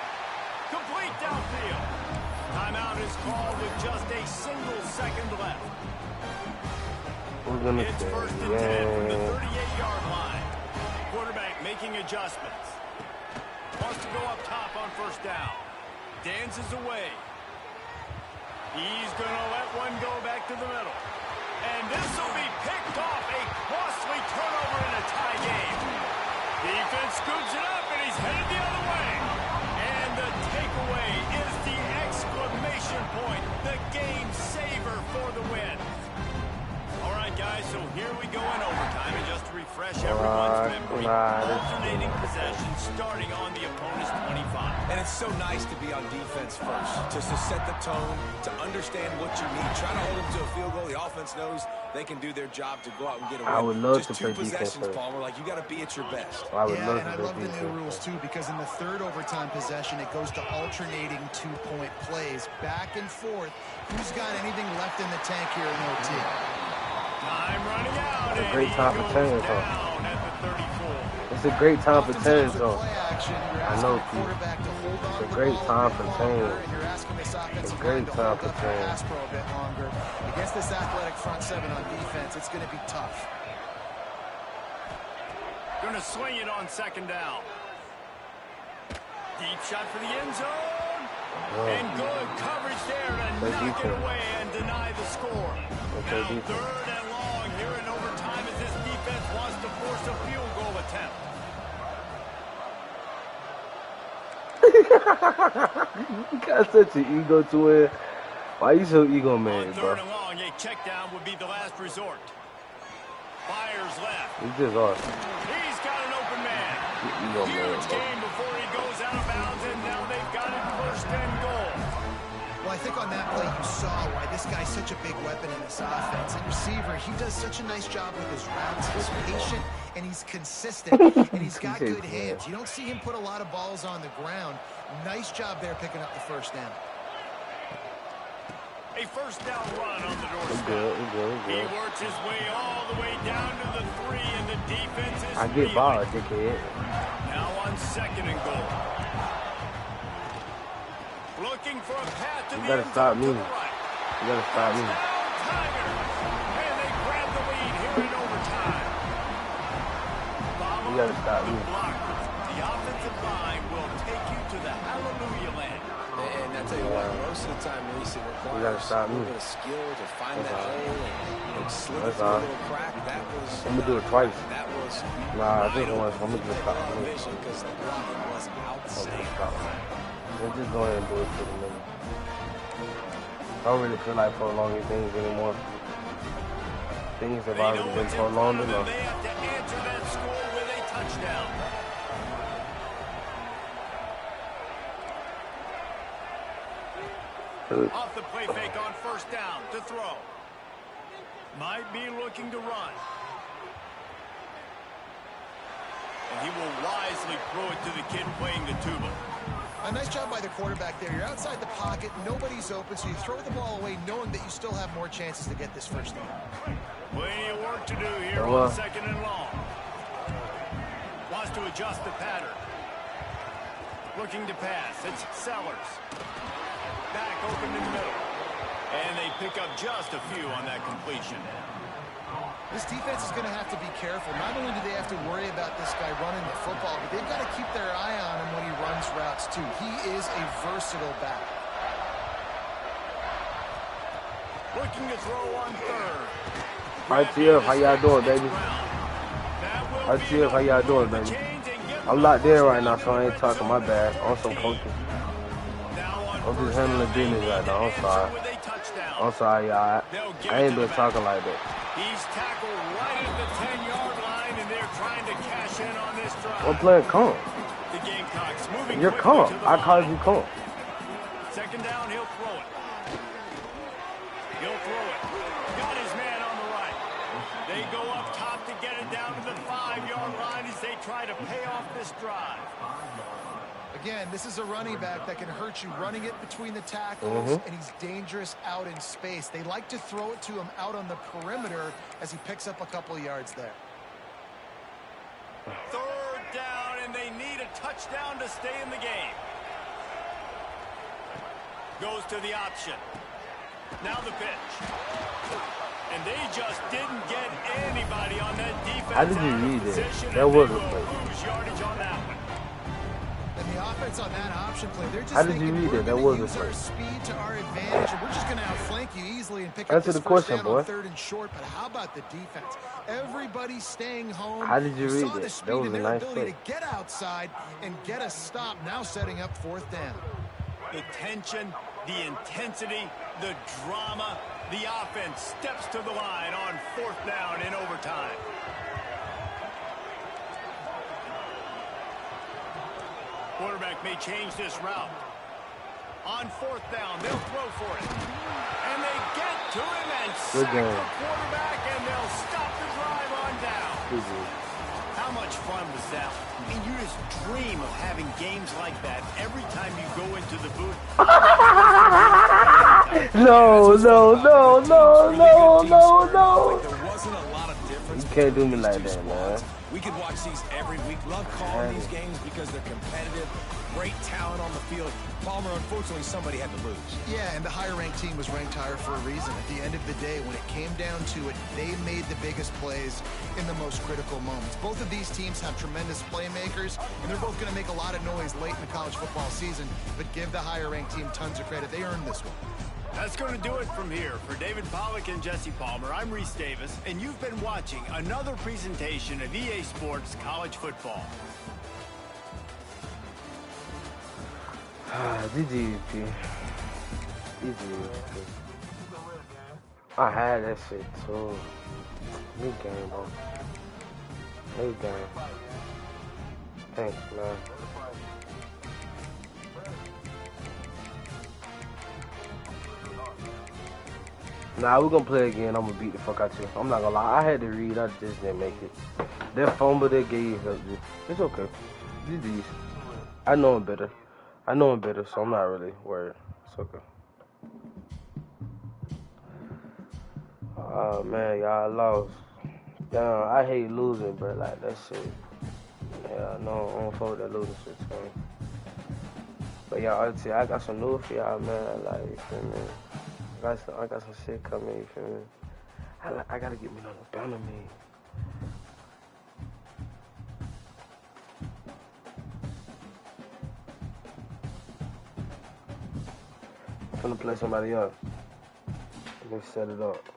Complete downfield. Timeout is called with just a single second left. It's 1st and 10 from the 38-yard line. Quarterback making adjustments. Wants to go up top on 1st down. Dances away. to the middle. And this will be picked off. A costly turnover in a tie game. Defense scoops it up, and he's headed the other way. And the takeaway is the exclamation point. The game saver for the win. All right, guys, so here we go in overtime. And just to refresh everyone's memory, alternating possession starting on the opponent's 25. And it's so nice to be on defense first, just to set the tone, to understand what you need. Try to hold them to a field goal. The offense knows they can do their job to go out and get a win. I would love just to play two defense possessions, first. Palmer. Like, you got to be at your best. I would love and I to love play the new defense rules, first. too, because in the third overtime possession, it goes to alternating two-point plays, back and forth. Who's got anything left in the tank here in OT? Time running out. It's a great time for turns, though. Down at the 34. It's a great time for turns, though. Play action, you're I asking know, the Pete. quarterback to hold on It's to a the great ball time a for bit longer, turns. and you're asking this offensive It's a great line to time hold for up their turns. pass pro a bit longer. Against this athletic front seven on defense, it's going to be tough. Going to swing it on second down. Deep shot for the end zone. And good coverage there to knock it away and deny the score. Now third and long here in overtime as this defense wants to force a field goal attempt. You got such an ego to it. Why you so ego On man, bro? third and long, a check down would be the last resort. Fires left. You just are. He's got an open man. Ego man, Huge bro. game before he goes out of bounds, and now they've got it first and goal. Well, I think on that play you saw why this guy's such a big weapon in this offense. And receiver, he does such a nice job with his routes. He's patient and he's consistent and he's got good hands. You don't see him put a lot of balls on the ground. Nice job there picking up the first down. A first down run on the doorstep. Good. He works his way all the way down to the 3, and the defense is I get ball, dickhead. Now on second and goal. Looking for a path to You the better end stop zone me. to the right. You gotta stop me. Tigers. And they grab the lead here in overtime. You gotta stop me. Blockers. The offensive line will take you to the hallelujah land. And I tell you what, most of the time, Reese, it You gotta requires stop a me. little bit of skill to find That's that all. hole and slip it That's through a all. little crack. That was. I'm gonna do it twice. That was. Nah, I just once. I'm gonna just stop me. vision because the blocking was I'm outstanding. gonna stop me. We'll just go ahead and do it for the minute. I don't really feel like prolonging things anymore. Things have They already know been what's in front prolonged of them. enough. They have to answer that score with a touchdown. Off the play fake on first down to throw. Might be looking to run. And he will wisely throw it to the kid playing the tuba. A nice job by the quarterback there. You're outside the pocket, nobody's open, so you throw the ball away knowing that you still have more chances to get this first down. Plenty of work to do here on second and long. Wants to adjust the pattern. Looking to pass. It's Sellers. Back open in the middle. And they pick up just a few on that completion. This defense is going to have to be careful. Not only do they have to worry about this guy running the football, but they've got to keep their eye on him when he runs routes too. He is a versatile back. Looking to throw on third. RTF, how y'all doing, baby? RTF, how y'all doing, baby? I'm locked in right now, so I ain't talking. My bad. I'm so focused. I'm just handling business right now. I'm sorry. I'm sorry, y'all. I ain't been talking like that. He's tackled right at the 10-yard line, and they're trying to cash in on this drive. I'm playing calm. The Gamecocks moving You're quickly calm. to the I line. called you calm. Second down, he'll throw it. He'll throw it. Got his man on the right. They go up top to get it down to the 5-yard line as they try to pay off this drive. Again, this is a running back that can hurt you running it between the tackles, and he's dangerous out in space. They like to throw it to him out on the perimeter as he picks up a couple of yards there. Third down, and they need a touchdown to stay in the game. Goes to the option. Now the pitch. And they just didn't get anybody on that defense. How did you read it? That was a play. Lose yardage on that one. And the offense on that option play, they're just How did you thinking, read we're it? That gonna was a use play. our speed to our advantage, and we're just going to outflank you easily and pick up Answer this the first question, down boy. on 3rd and short, but how about the defense? Everybody staying home. How did you read saw the it? That speed was and a their nice ability play. to get outside and get a stop, now setting up 4th down. The tension, the intensity, the drama, the offense steps to the line on 4th down in overtime. Quarterback may change this route. On 4th down, they'll throw for it. And they get to him and sack the quarterback, and they'll stop the drive on down. How much fun was that? I mean, you just dream of having games like that every time you go into the booth. No. There wasn't a lot of difference. You can't do me between like these two that, man. squads. We could watch these every week. Love calling these games because they're competitive. Great talent on the field. Palmer, unfortunately, somebody had to lose. Yeah, and the higher-ranked team was ranked higher for a reason. At the end of the day, when it came down to it, they made the biggest plays in the most critical moments. Both of these teams have tremendous playmakers, and they're both going to make a lot of noise late in the college football season, but give the higher-ranked team tons of credit. They earned this one. That's going to do it from here. For David Pollack and Jesse Palmer, I'm Reese Davis, and you've been watching another presentation of EA Sports College Football. GG. I had that shit too. New game, bro. New game. Thanks, man. Nah, we're gonna play again. I'm gonna beat the fuck out you. I'm not gonna lie. I had to read. I just didn't make it. That fumble they gave helped me. It's okay. GG's. I know him better. So I'm not really worried. It's okay. Oh man, y'all lost. Damn, I hate losing, bro. Like that shit. Yeah, no, I don't fuck with that losing shit, man. But y'all, honestly, I got some news for y'all, man. Like, you feel me? I got some shit coming, you feel me? I gotta get me another banner, man. I'm gonna play somebody up. Let me set it up.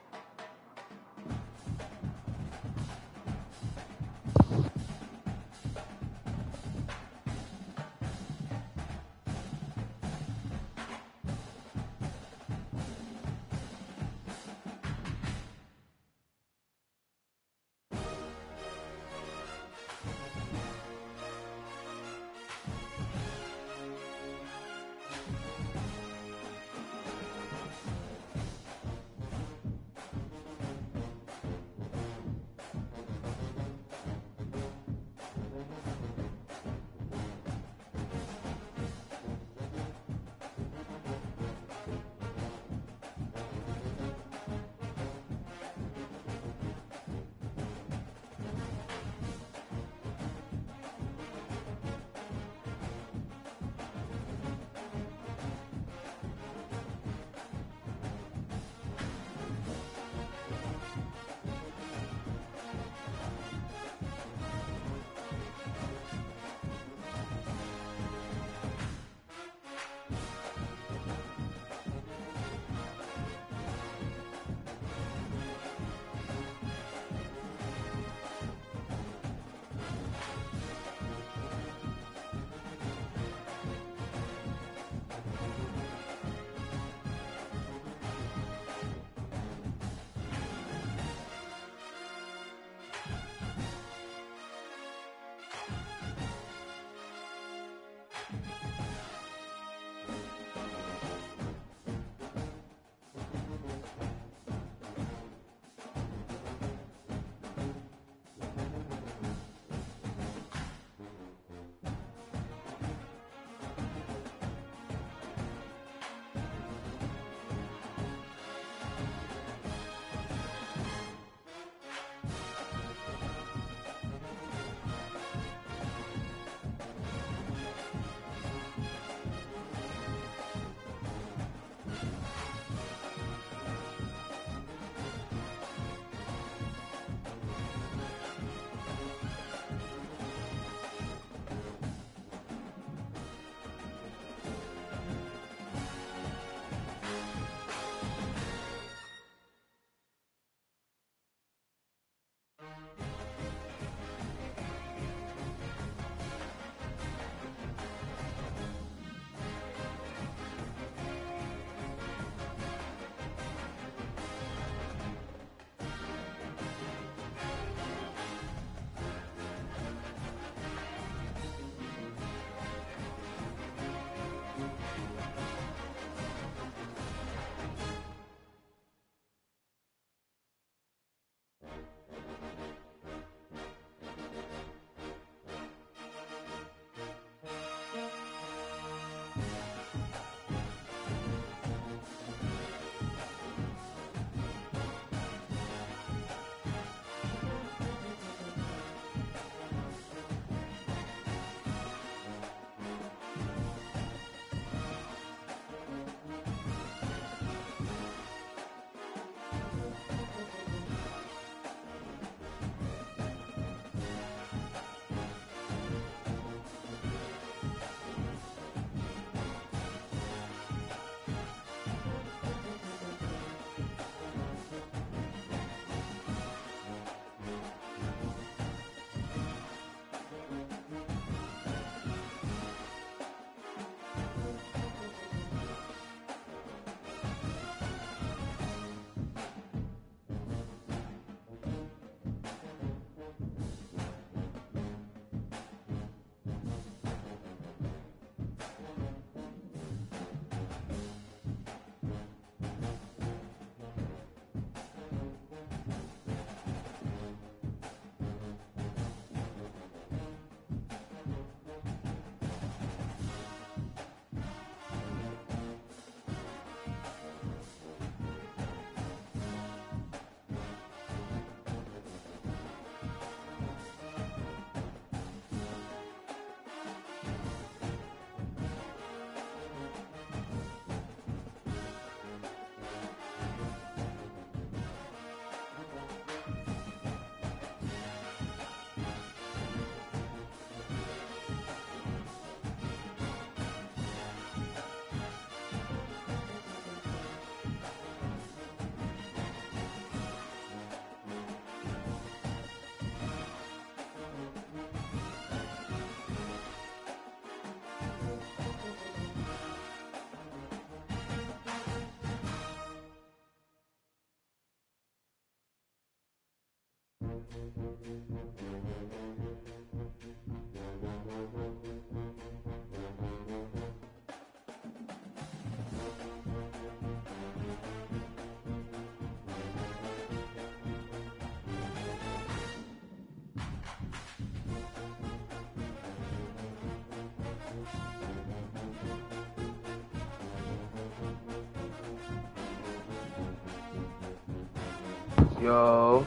Yo,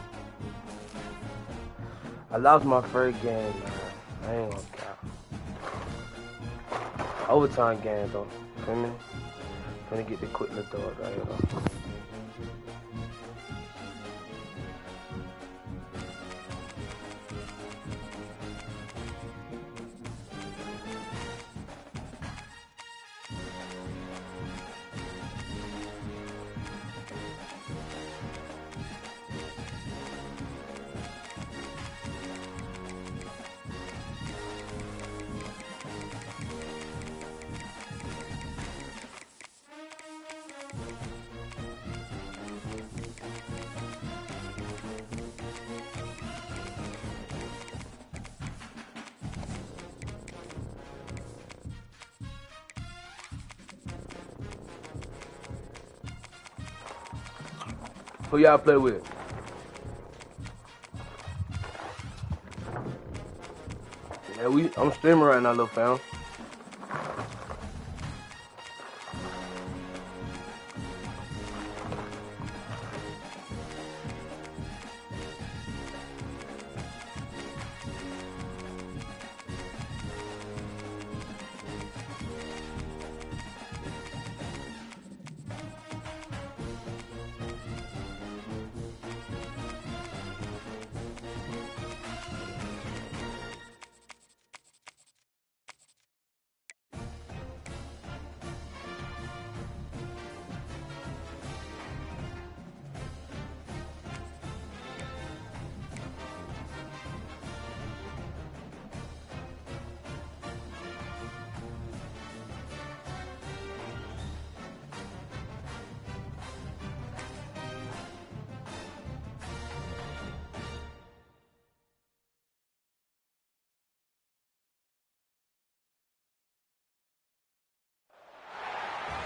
I lost my first game, man. I ain't gonna count. Overtime game, though. Feel me? Gonna get the quick little dog right here, though. Who y'all play with? Yeah, I'm streaming right now, little fam.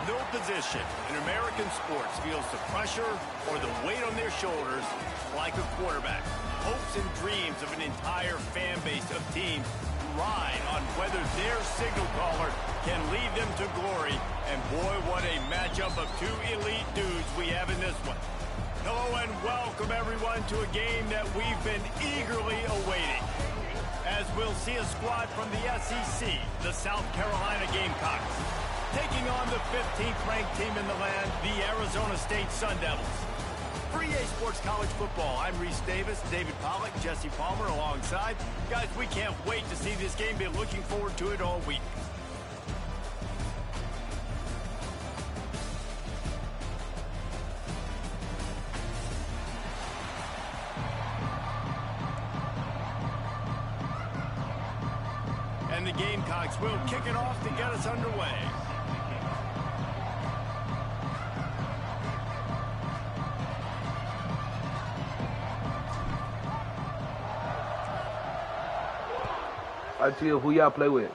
No position in American sports feels the pressure or the weight on their shoulders like a quarterback. Hopes and dreams of an entire fan base of teams ride on whether their signal caller can lead them to glory. And boy, what a matchup of two elite dudes we have in this one. Hello and welcome everyone to a game that we've been eagerly awaiting. As we'll see a squad from the SEC, the South Carolina Gamecocks, taking on the 15th ranked team in the land, the Arizona State Sun Devils. For EA Sports College Football, I'm Reese Davis, David Pollack, Jesse Palmer alongside. Guys, we can't wait to see this game. Been looking forward to it all week. And the Gamecocks will kick it off to get us underway. I tell you, who y'all play with?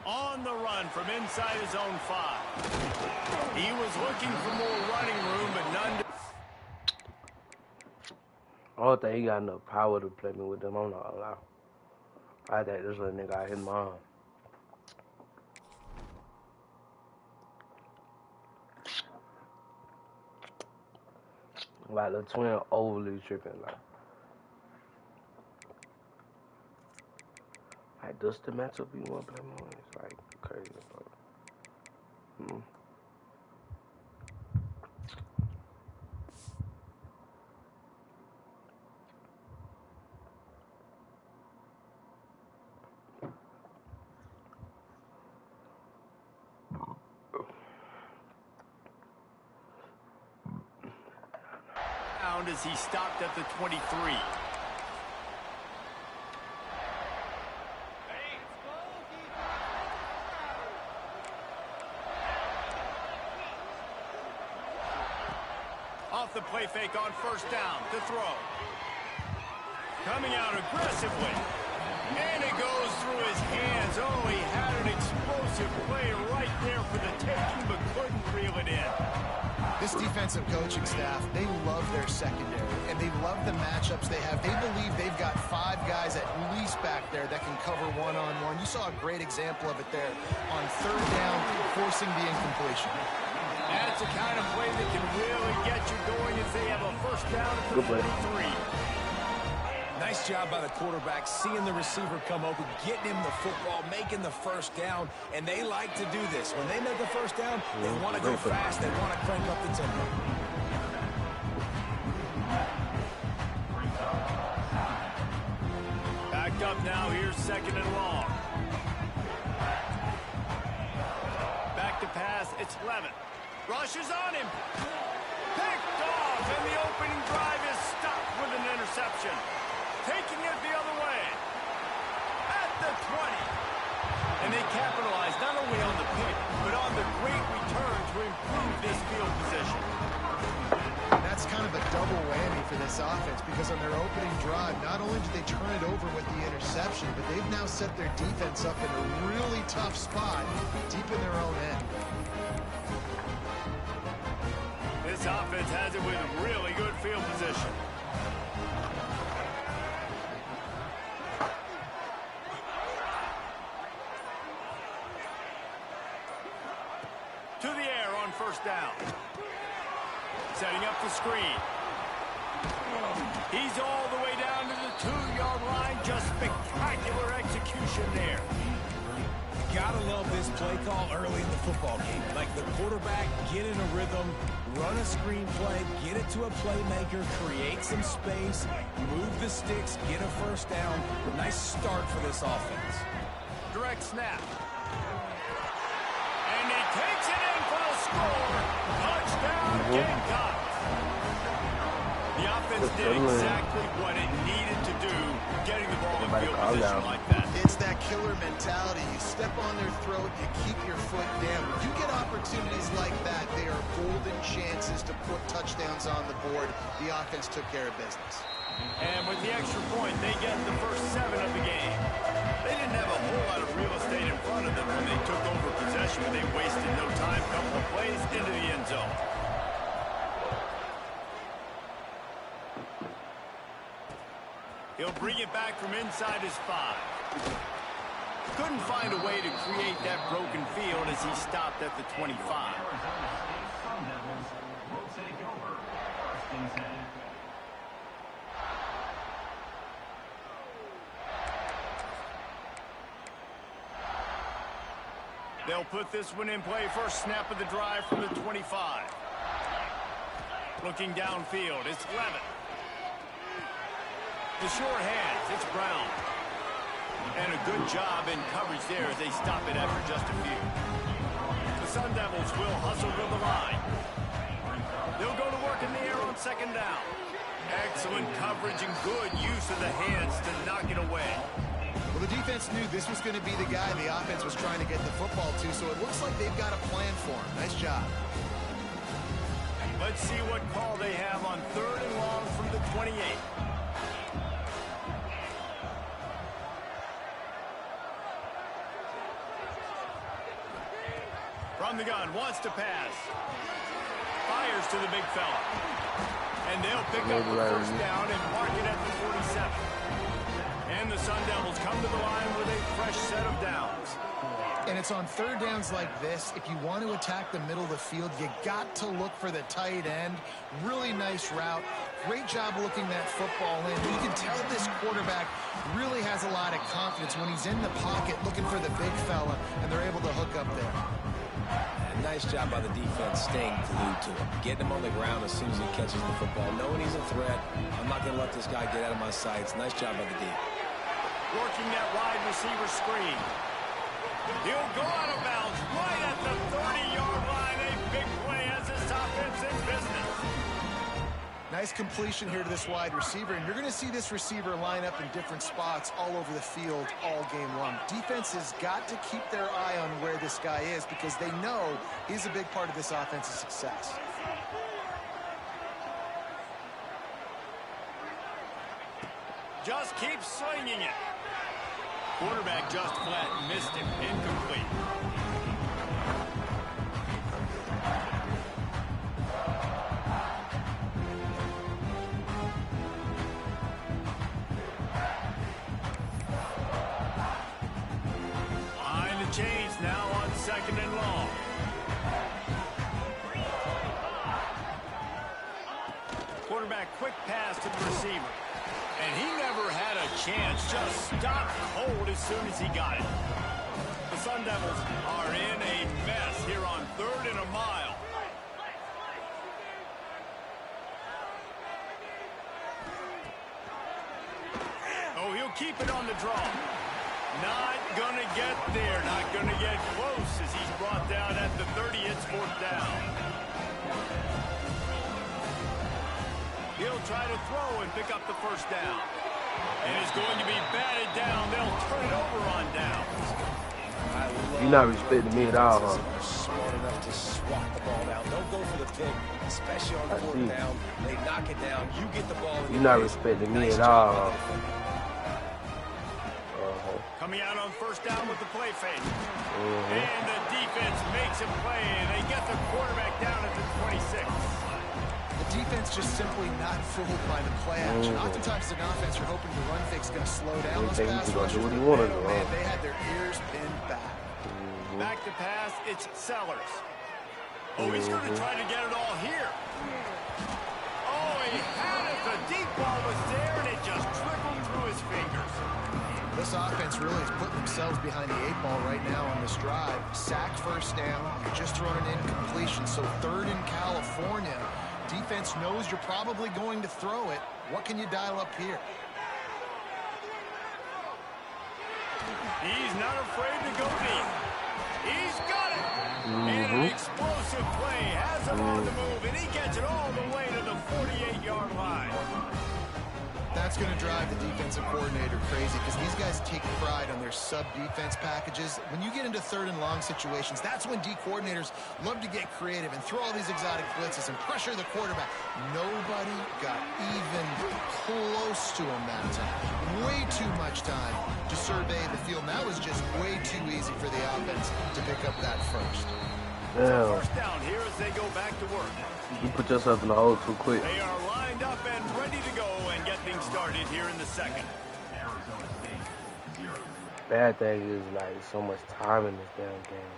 On the run from inside his own 5. He was looking for more running room, but none. I don't think he got enough power to play me with them. I'm not gonna lie. I think this little nigga out his mom. Like the twin overly tripping, like does the matchup you want to play more? It's like crazy, bro. As he stopped at the 23. Off the play fake on first down to throw. Coming out aggressively. And it goes through his hands. Oh, he had an explosive play right there for the taking, but couldn't reel it in. This defensive coaching staff, they love their secondary, and they love the matchups they have. They believe they've got 5 guys at least back there that can cover one-on-one. You saw a great example of it there on third down, forcing the incompletion. That's the kind of play that can really get you going as they have a first down at the 43. Nice job by the quarterback, seeing the receiver come open, getting him the football, making the first down, and they like to do this. When they make the first down, they want to go fast, they want to crank up the tempo. Backed up now, here's second and long. Back to pass, it's Levin. Rushes on him. Picked off, and the opening drive is stopped with an interception. Taking it the other way. At the 20. And they capitalize not only on the pick, but on the great return to improve this field position. That's kind of a double whammy for this offense, because on their opening drive, not only did they turn it over with the interception, but they've now set their defense up in a really tough spot deep in their own end. This offense has it with really good field position. To the air on first down. Setting up the screen. He's all the way down to the 2-yard line. Just spectacular execution there. Gotta love this play call early in the football game. Like the quarterback, get in a rhythm, run a screen play, get it to a playmaker, create some space, move the sticks, get a first down. Nice start for this offense. Direct snap. And he takes it in for the score. Touchdown, Gamecocks. The offense did exactly what it needed to do, getting the ball in field position like that. It's that killer mentality. You step on their throat, you keep your foot down. When you get opportunities like that, they are golden chances to put touchdowns on the board. The offense took care of business. And with the extra point, they get the first 7 of the game. They didn't have a whole lot of real estate in front of them when they took over possession, but they wasted no time. Couple of plays into the end zone. He'll bring it back from inside his 5. Couldn't find a way to create that broken field as he stopped at the 25. They'll put this one in play. First snap of the drive from the 25. Looking downfield, it's Levin. The short hands, it's Brown. And a good job in coverage there as they stop it after just a few. The Sun Devils will hustle to the line. They'll go to work in the air on second down. Excellent coverage and good use of the hands to knock it away. Well, the defense knew this was going to be the guy the offense was trying to get the football to, so it looks like they've got a plan for him. Nice job. Let's see what call they have on third and long from the 28. From the gun, wants to pass. Fires to the big fella. And they'll pick up the first down and mark it at the 47. And the Sun Devils come to the line with a fresh set of downs. And it's on third downs like this. If you want to attack the middle of the field, you got to look for the tight end. Really nice route. Great job looking that football in. You can tell this quarterback really has a lot of confidence when he's in the pocket looking for the big fella, and they're able to hook up there. And nice job by the defense staying glued to him. Getting him on the ground as soon as he catches the football. Knowing he's a threat. I'm not going to let this guy get out of my sights. Nice job by the D. Working that wide receiver screen. He'll go out of bounds right at the 30-yard line. A big play as this offense in business. Nice completion here to this wide receiver, and you're going to see this receiver line up in different spots all over the field all game long. Defense has got to keep their eye on where this guy is because they know he's a big part of this offense's success. Just keep slinging it. Quarterback just flat missed him. Incomplete. Behind the chains now on 2nd and long. Quarterback quick pass to the receiver. And he never had a chance. Just stopped cold as soon as he got it. The Sun Devils are in a mess here on 3rd and a mile. Oh, he'll keep it on the draw. Not gonna get there. Not gonna get close as he's brought down at the 30. It's 4th down. He'll try to throw and pick up the 1st down. And it's going to be batted down. They'll turn it over on downs. You're not respecting me at all, huh? Smart enough to swat the ball down. Don't go for the pick, especially on 4th down. They knock it down. You get the ball. You're not respecting me at all, huh? Coming out on 1st down with the play fake. And the defense makes him play, and they get the quarterback down at the 26. Defense just simply not fooled by the play action. Oftentimes, as an offense, you're hoping the run fix is going to slow down those pass rushers. Man, they had their ears pinned back. Back to pass, it's Sellers. Oh, he's going to try to get it all here. Oh, he had it. The deep ball was there, and it just trickled through his fingers. This offense really is putting themselves behind the 8 ball right now on this drive. Sack 1st down. You're just throwing an incompletion. So 3rd in California. Defense knows you're probably going to throw it. What can you dial up here? He's not afraid to go deep. He's got it. And an explosive play has him on the move, and he gets it all the way to the 48-yard line. That's going to drive the defensive coordinator crazy because these guys take pride on their sub-defense packages. When you get into 3rd and long situations, that's when D coordinators love to get creative and throw all these exotic blitzes and pressure the quarterback. Nobody got even close to him that time. Way too much time to survey the field. And that was just way too easy for the offense to pick up that 1st. So 1st down here as they go back to work. You put yourself in the hole too quick. They are lined up and ready to go and get things started here in the 2nd. Bad thing is, like, so much time in this damn game.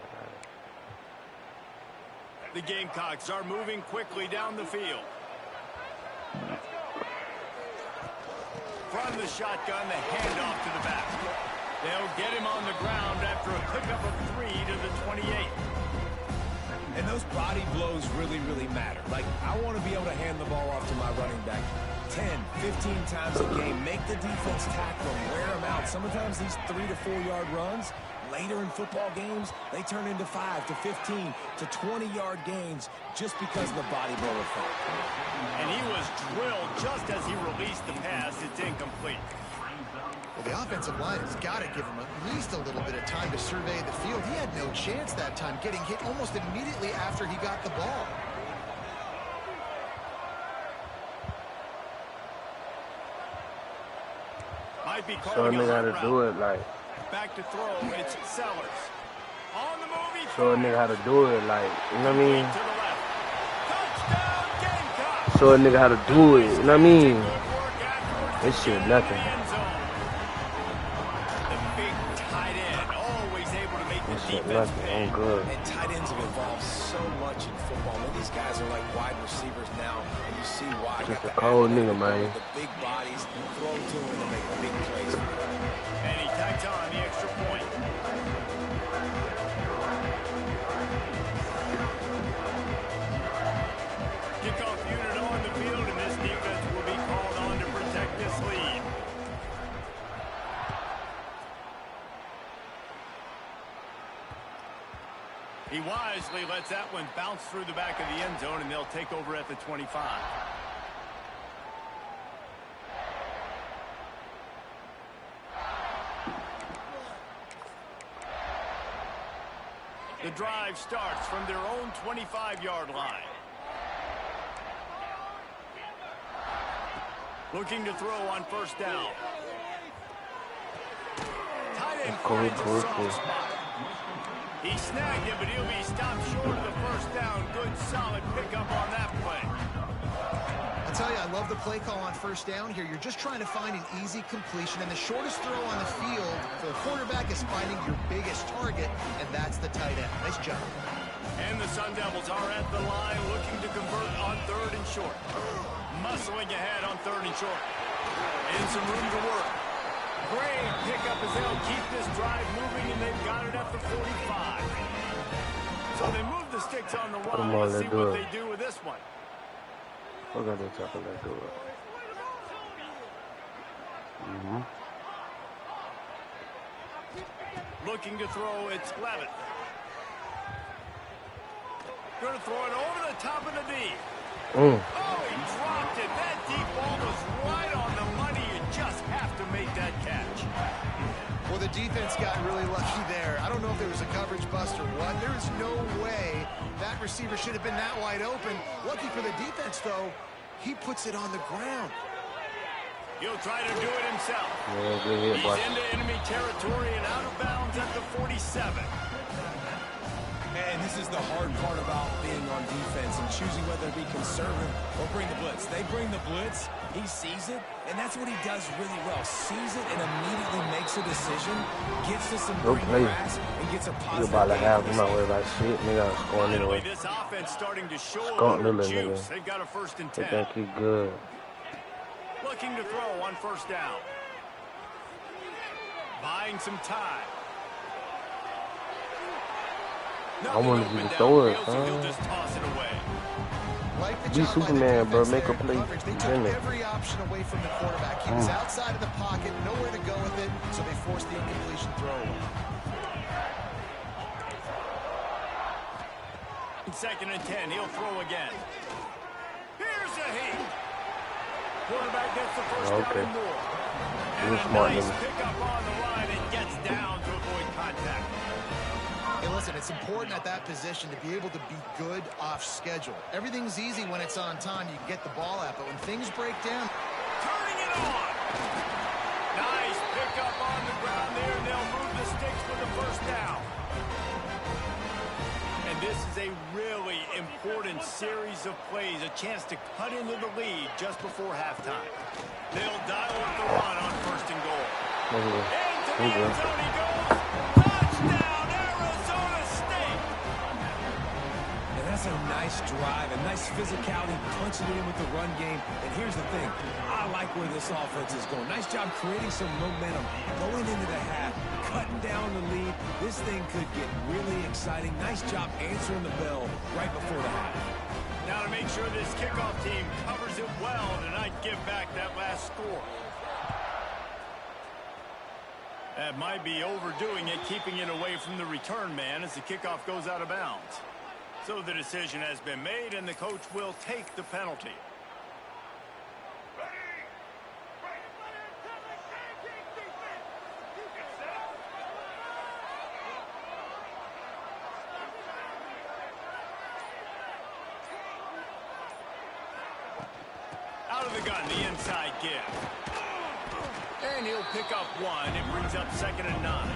The Gamecocks are moving quickly down the field. From the shotgun, the handoff to the back. They'll get him on the ground after a pickup of 3 to the 28. And those body blows really, really matter. Like, I want to be able to hand the ball off to my running back 10, 15 times a game. Make the defense tackle them, wear them out. Sometimes these 3 to 4 yard runs, later in football games, they turn into 5 to 15 to 20-yard gains just because of the body blow effect. And he was drilled just as he released the pass. It's incomplete. Well, the offensive line has got to give him at least a little bit of time to survey the field. He had no chance that time, getting hit almost immediately after he got the ball. Might be So calling nigga how to do it, like. Back to throw, it's Sellers. On the move, he Show a nigga how to do it, like, you know what I mean? to the left. Touchdown, Gamecocks! Show a nigga how to do it, you know what I mean? Good work afterwards. This shit nothing. End zone. The big tight end, always able to make the This shit defense nothing. pay. I'm good. And tight ends have evolved so much in football. And these guys are like wide receivers now, and you see why. Just a cold nigga, man. The big bodies, throw to them and make big plays. And he tacks on the extra point. Kickoff unit on the field, and this defense will be called on to protect this lead. He wisely lets that one bounce through the back of the end zone, and they'll take over at the 25. The drive starts from their own 25-yard line. Looking to throw on first down. Tight end Cool. He snagged it, but he'll be stopped short of the first down. Good, solid pickup on that play. I'll tell you, I love the play call on first down here. You're just trying to find an easy completion, and the shortest throw on the field for a quarterback is finding your biggest target, and that's the tight end. Nice job. And the Sun Devils are at the line looking to convert on 3rd and short. Muscling ahead on 3rd and short. And some room to work. Great pickup as they'll keep this drive moving, and they've got it at the 45. So they move the sticks on the line. Let's see what they do with this one. Look at that chocolate door. Looking to throw, it's Levitt. Going to throw it over the top of the D. Oh, he dropped it. That deep ball was right on the money. You just have to make that catch. Well, the defense got really lucky there. I don't know if there was a coverage bust or what. There is no way that receiver should have been that wide open. Lucky for the defense, though, he puts it on the ground. He'll try to do it himself. Yeah, good hit, boy. He's into enemy territory and out of bounds at the 47. And this is the hard part about being on defense and choosing whether to be conservative or bring the blitz. They bring the blitz, he sees it, and that's what he does really well. Sees it and immediately makes a decision, gets to some green grass, and gets a positive. You're about to have him. I'm not worried about shit. Nigga, I'm scoring anyway. This offense starting to show a Scott little Miller, juice. nigga. They've got a 1st and 10. I think he good. Looking to throw on first down. Buying some time. I wanted you to throw it, He'll just toss it away. Be Superman, bro. Make a play. They took every option away from the quarterback. He was outside of the pocket, nowhere to go with it, so they forced the incompletion throw away. 2nd and 10. He'll throw again. Here's a heat. Quarterback gets the first down and more. And a nice pickup on the line and gets down to avoid contact. Hey, listen, it's important at that position to be able to be good off schedule. Everything's easy when it's on time. You can get the ball out, but when things break down... Turning it on. Nice pickup on the ground there, and they'll move the sticks for the first down. And this is a really important series of plays, a chance to cut into the lead just before halftime. They'll dial up the run on 1st and goal. Into the end zone he goes. Touchdown, Arizona State. And that's a nice drive, a nice physicality, punching it in with the run game. And here's the thing, I like where this offense is going. Nice job creating some momentum, going into the half, cutting down the lead. This thing could get really exciting. Nice job answering the bell right before the half. Now to make sure this kickoff team covers it well to not give back that last score. That might be overdoing it, keeping it away from the return man as the kickoff goes out of bounds. So the decision has been made, and the coach will take the penalty. Out of the gun, the inside give. And he'll pick up one. It brings up 2nd and 9.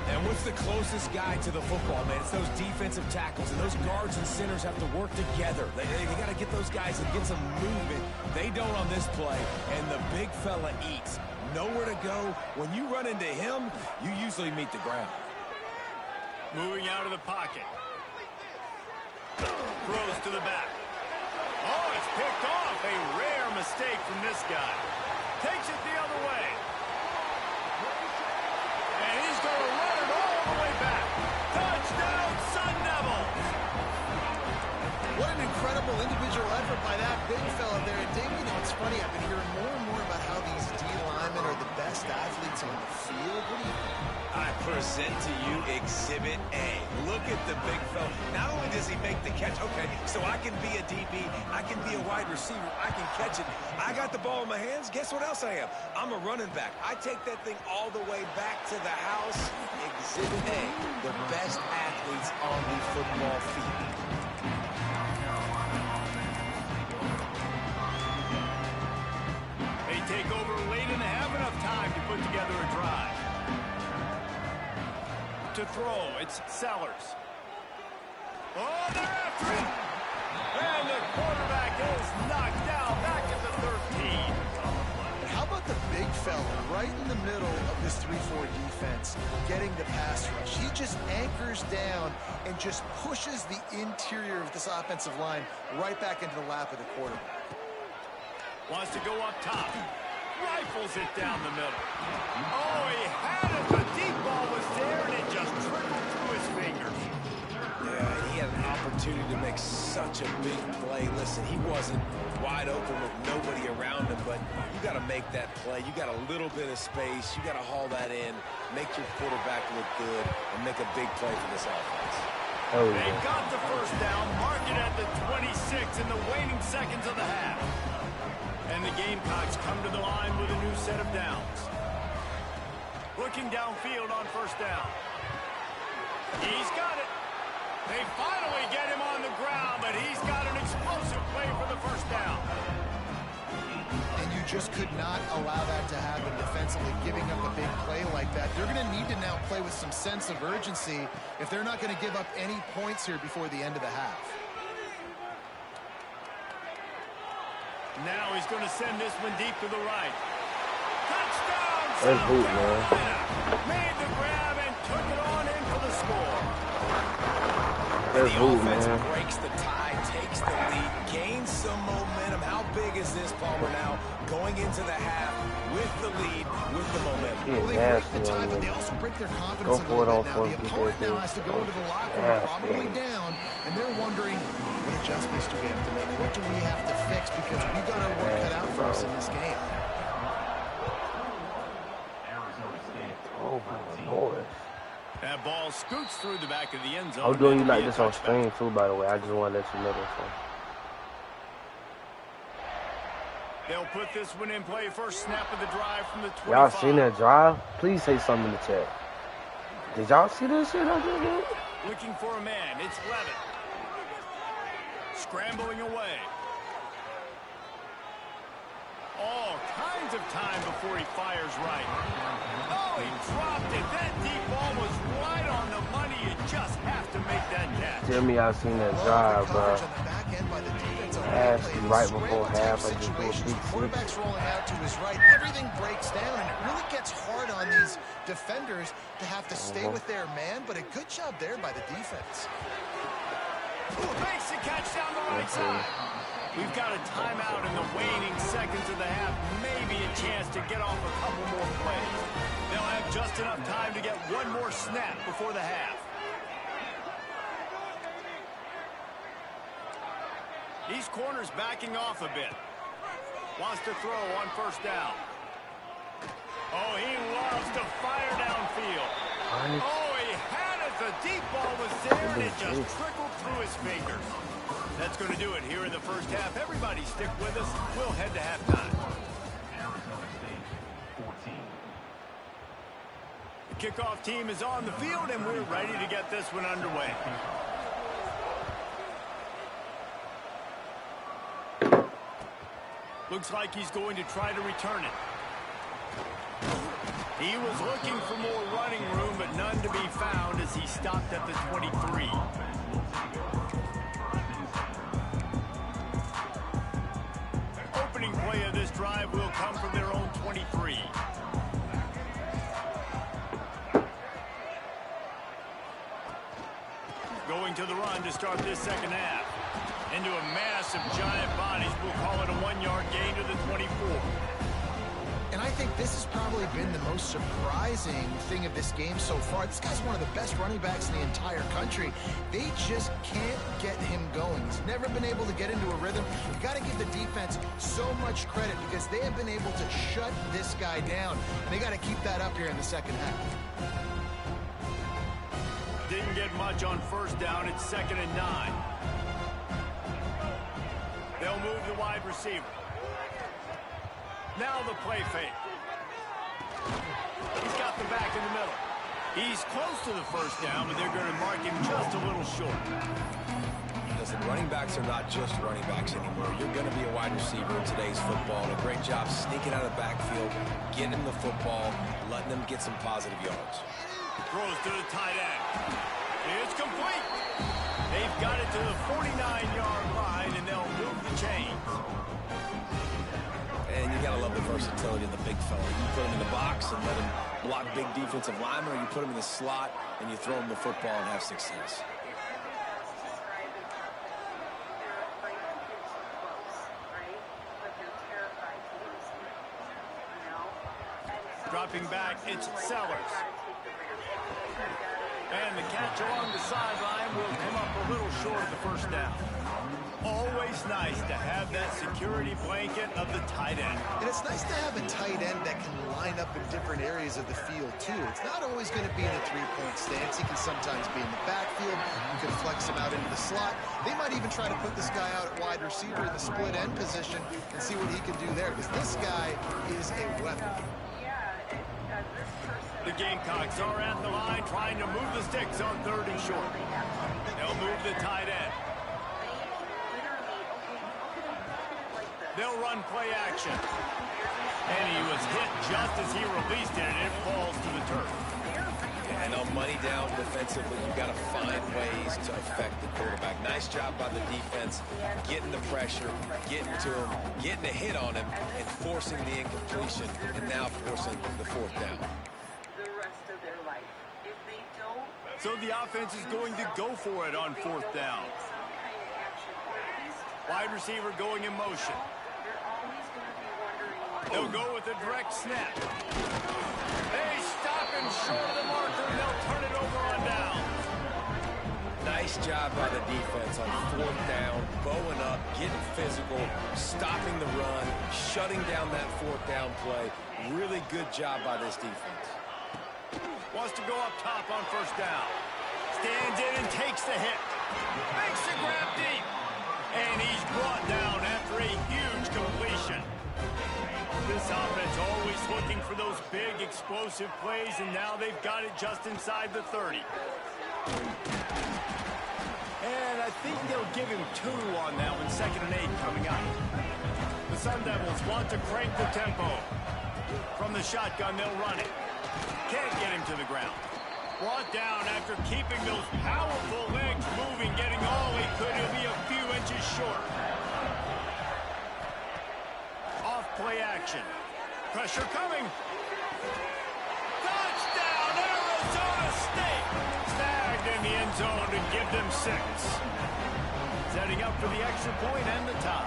And what's the closest guy to the football, man? It's those defensive tackles, and those guards and centers have to work together. They got to get those guys and get some movement. They don't on this play, and the big fella eats. Nowhere to go. When you run into him, you usually meet the ground. Moving out of the pocket. Throws to the back. Oh, it's picked off. A rare mistake from this guy. Takes it the other way. And he's going to run it all the way back. Touchdown, Sun Devils. What an incredible individual effort by that big fella there. And Dave, you know, it's funny. I've been hearing more and more about how these D linemen are the best athletes on the field. What do you think? I present to you Exhibit A. Look at the big fella. Not only does he make the catch, okay, so I can be a DB, I can be a wide receiver, I can catch it. I got the ball in my hands. Guess what else I am? I'm a running back. I take that thing all the way back to the house. Exhibit A, the best athletes on the football field. to throw. It's Sellers. Oh, they're after him. And the quarterback is knocked down back at the 13. How about the big fella right in the middle of this 3-4 defense getting the pass rush? He just anchors down and just pushes the interior of this offensive line right back into the lap of the quarterback. Wants to go up top. Rifles it down the middle. Oh, he had it. The deep ball was there, and it just trickled through his fingers. Yeah, he had an opportunity to make such a big play. Listen, he wasn't wide open with nobody around him, but you got to make that play. You got a little bit of space. You got to haul that in, make your quarterback look good, and make a big play for this offense. Oh, They got the first down, mark it at the 26 in the waning seconds of the half. And the Gamecocks come to the line with a new set of downs. Looking downfield on first down. He's got it. They finally get him on the ground, but he's got an explosive play for the first down. And you just could not allow that to happen defensively, giving up a big play like that. They're going to need to now play with some sense of urgency if they're not going to give up any points here before the end of the half. Now he's going to send this one deep to the right. Touchdown! That's hoop, man. Made the grab and took it on in for the score. That's The hoop, offense man. breaks the tie, takes the lead, gains some momentum. How big is this, Palmer, now going into the half with the lead, with the momentum? Yeah, Well, they break the nasty tie, on but them. they also break their confidence Go a for little it on bit now. fourth The and opponent now 15. has to go into the locker room, Nasty. probably down, and they're wondering, what adjustments do we have to make? What do we have to fix? Because we got our work cut out for us in this game. Oh, my Lord. That ball scoots through the back of the end zone. I'm doing you It'll like be a this on touchback. stream, too, by the way. I just want to let you know that. So. They'll put this one in play. First snap of the drive from the 25. Y'all seen that drive? Please say something in the chat. Did y'all see this shit I just did? Looking for a man. It's Levitt. Scrambling away. All kinds of time before he fires right. Oh, he dropped it. That deep ball was right on the money. You just have to make that catch. Tell me y'all seen that drive, bro. Nasty, right before half, I just do a big six. Quarterback's rolling out to his right. Everything breaks down, and it really gets hard on these defenders to have to stay with their man, but a good job there by the defense. Ooh, makes the catch down the right side. We've got a timeout in the waning seconds of the half. Maybe a chance to get off a couple more plays. They'll have just enough time to get one more snap before the half. These corners backing off a bit. Wants to throw on first down. Oh, he loves to fire downfield. Oh, he had it. The deep ball was there, and it just trickled through his fingers. That's going to do it here in the first half. Everybody stick with us. We'll head to halftime. The kickoff team is on the field, and we're ready to get this one underway. Looks like he's going to try to return it. He was looking for more running room, but none to be found as he stopped at the 23. Opening play of this drive will come from their own 23. Going to the run to start this second half. Into a mass of giant bodies. We'll call it a 1-yard gain to the 24. And I think this has probably been the most surprising thing of this game so far. This guy's one of the best running backs in the entire country. They just can't get him going. He's never been able to get into a rhythm. You got to give the defense so much credit because they have been able to shut this guy down. And they got to keep that up here in the second half. Didn't get much on first down. It's 2nd and 9. They'll move the wide receiver. Now the play fake. He's got the back in the middle. He's close to the first down, but they're going to mark him just a little short. Listen, running backs are not just running backs anymore. You're going to be a wide receiver in today's football. And a great job sneaking out of the backfield, getting them the football, letting them get some positive yards. Throws to the tight end. It's complete. They've got it to the 49-yard line, and they'll move the chains. And you got to love the versatility of the big fella. You put him in the box and let him block big defensive linemen, or you put him in the slot and you throw him the football and have success. Dropping back, it's Sellers. And the catch along the sideline will come up a little short of the first down. Always nice to have that security blanket of the tight end. And it's nice to have a tight end that can line up in different areas of the field, too. It's not always going to be in a three-point stance. He can sometimes be in the backfield. You can flex him out into the slot. They might even try to put this guy out at wide receiver in the split end position and see what he can do there, because this guy is a weapon. The Gamecocks are at the line trying to move the sticks on 3rd and short. They'll move the tight end. They'll run play action. And he was hit just as he released it, and it falls to the turf. And on money down defensively, you've got to find ways to affect the quarterback. Nice job by the defense, getting the pressure, getting to him, getting a hit on him, and forcing the incompletion, and now forcing the 4th down. So the offense is going to go for it on 4th down. Wide receiver going in motion. They'll go with a direct snap. They stop him short of the marker, and they'll turn it over on down. Nice job by the defense on 4th down, bowing up, getting physical, stopping the run, shutting down that 4th down play. Really good job by this defense. Wants to go up top on 1st down. Stands in and takes the hit. Makes the grab deep. And he's brought down after a huge completion. This offense always looking for those big explosive plays, and now they've got it just inside the 30. And I think they'll give him 2 on that one, 2nd and 8 coming up. The Sun Devils want to crank the tempo. From the shotgun, they'll run it. Can't get him to the ground. Brought down after keeping those powerful legs moving, getting all he could. He'll be a few inches short. Off play action. Pressure coming. Touchdown, Arizona State. Snagged in the end zone to give them 6. Setting up for the extra point and the tie.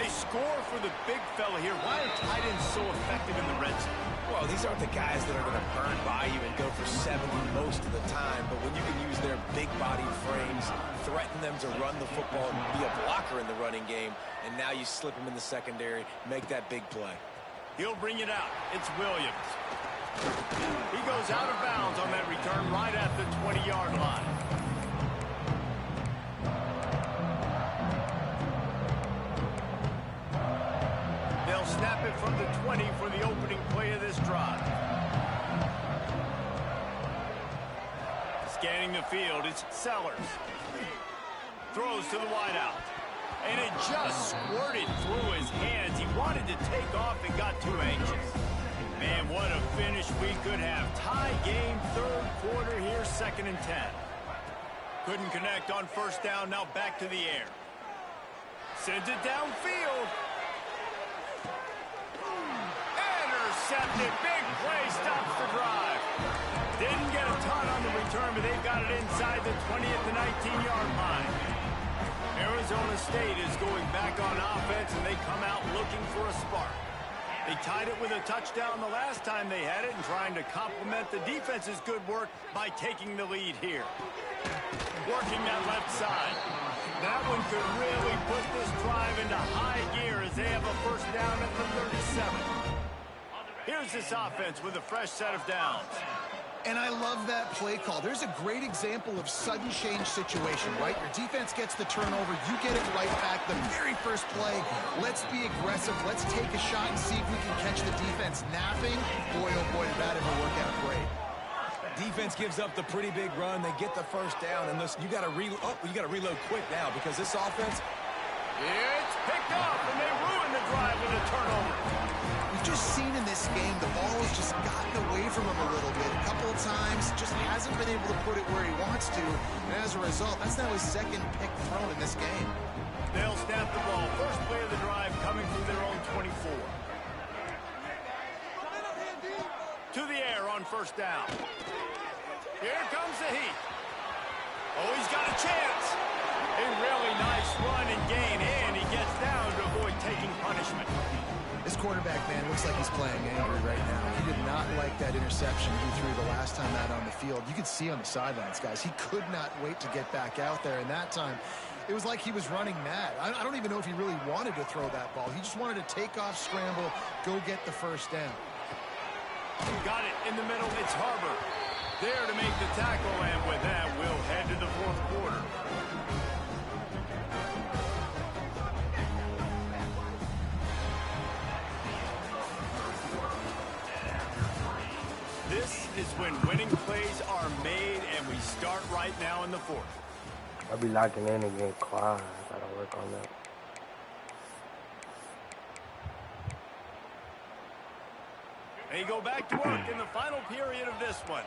A score for the big fella here. Why are tight ends so effective in the red zone? Well, these aren't the guys that are going to burn by you and go for 70 most of the time, but when you can use their big-bodied frames, threaten them to run the football and be a blocker in the running game, and now you slip them in the secondary, make that big play. He'll bring it out. It's Williams. He goes out of bounds on that return right at the 20-yard line. They'll snap it from the 20 for the opening play of this drive. Scanning the field, it's Sellers. Throws to the wideout. And it just squirted through his hands. He wanted to take off and got too anxious. Man, what a finish we could have. Tie game, 3rd quarter here, 2nd and 10. Couldn't connect on 1st down, now back to the air. Sends it downfield. Intercepted, big play, stops the drive. Didn't get a ton on the return, but they've got it inside the 20 at the 19-yard line. Arizona State is going back on offense, and they come out looking for a spark. They tied it with a touchdown the last time they had it and trying to complement the defense's good work by taking the lead here. Working that left side. That one could really put this drive into high gear as they have a 1st down at the 37. Here's this offense with a fresh set of downs. And I love that play call. There's a great example of sudden change situation, right? Your defense gets the turnover. You get it right back. The very first play, let's be aggressive. Let's take a shot and see if we can catch the defense napping. Boy, oh boy, did that ever work out great. Defense gives up the pretty big run. They get the 1st down. And listen, you got to reload quick now because this offense... It's picked up, and they ruin the drive with a turnover. We We've just seen in this game the ball has just gotten away from him a little bit. A couple of times, just hasn't been able to put it where he wants to. And as a result, that's now his second pick thrown in this game. They'll snap the ball. First play of the drive coming from their own 24. To the air on first down. Here comes the heat. Oh, he's got a chance. A really nice run and gain, and he gets down to avoid taking punishment. This quarterback, man, looks like he's playing angry right now. He did not like that interception he threw the last time out on the field. You could see on the sidelines, guys, he could not wait to get back out there. And that time, it was like he was running mad. I don't even know if he really wanted to throw that ball. He just wanted to take off, scramble, go get the first down. Got it in the middle. It's Harbor. There to make the tackle, and with that, we'll head to the fourth quarter. This is when winning plays are made, and we start right now in the fourth. I'll be locking in and getting quiet. I gotta work on that. They go back to work in the final period of this one.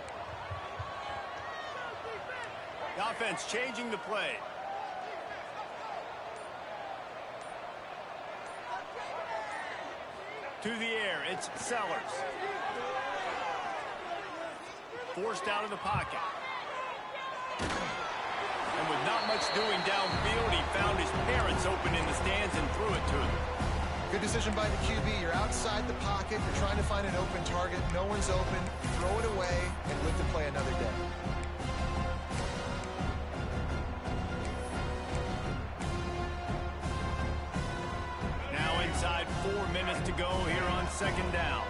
The offense changing the play. To the air, it's Sellers. Forced out of the pocket. And with not much doing downfield, he found his parents open in the stands and threw it to them. Good decision by the QB. You're outside the pocket. You're trying to find an open target. No one's open. Throw it away and live to play another day. Now inside 4 minutes to go here on second down.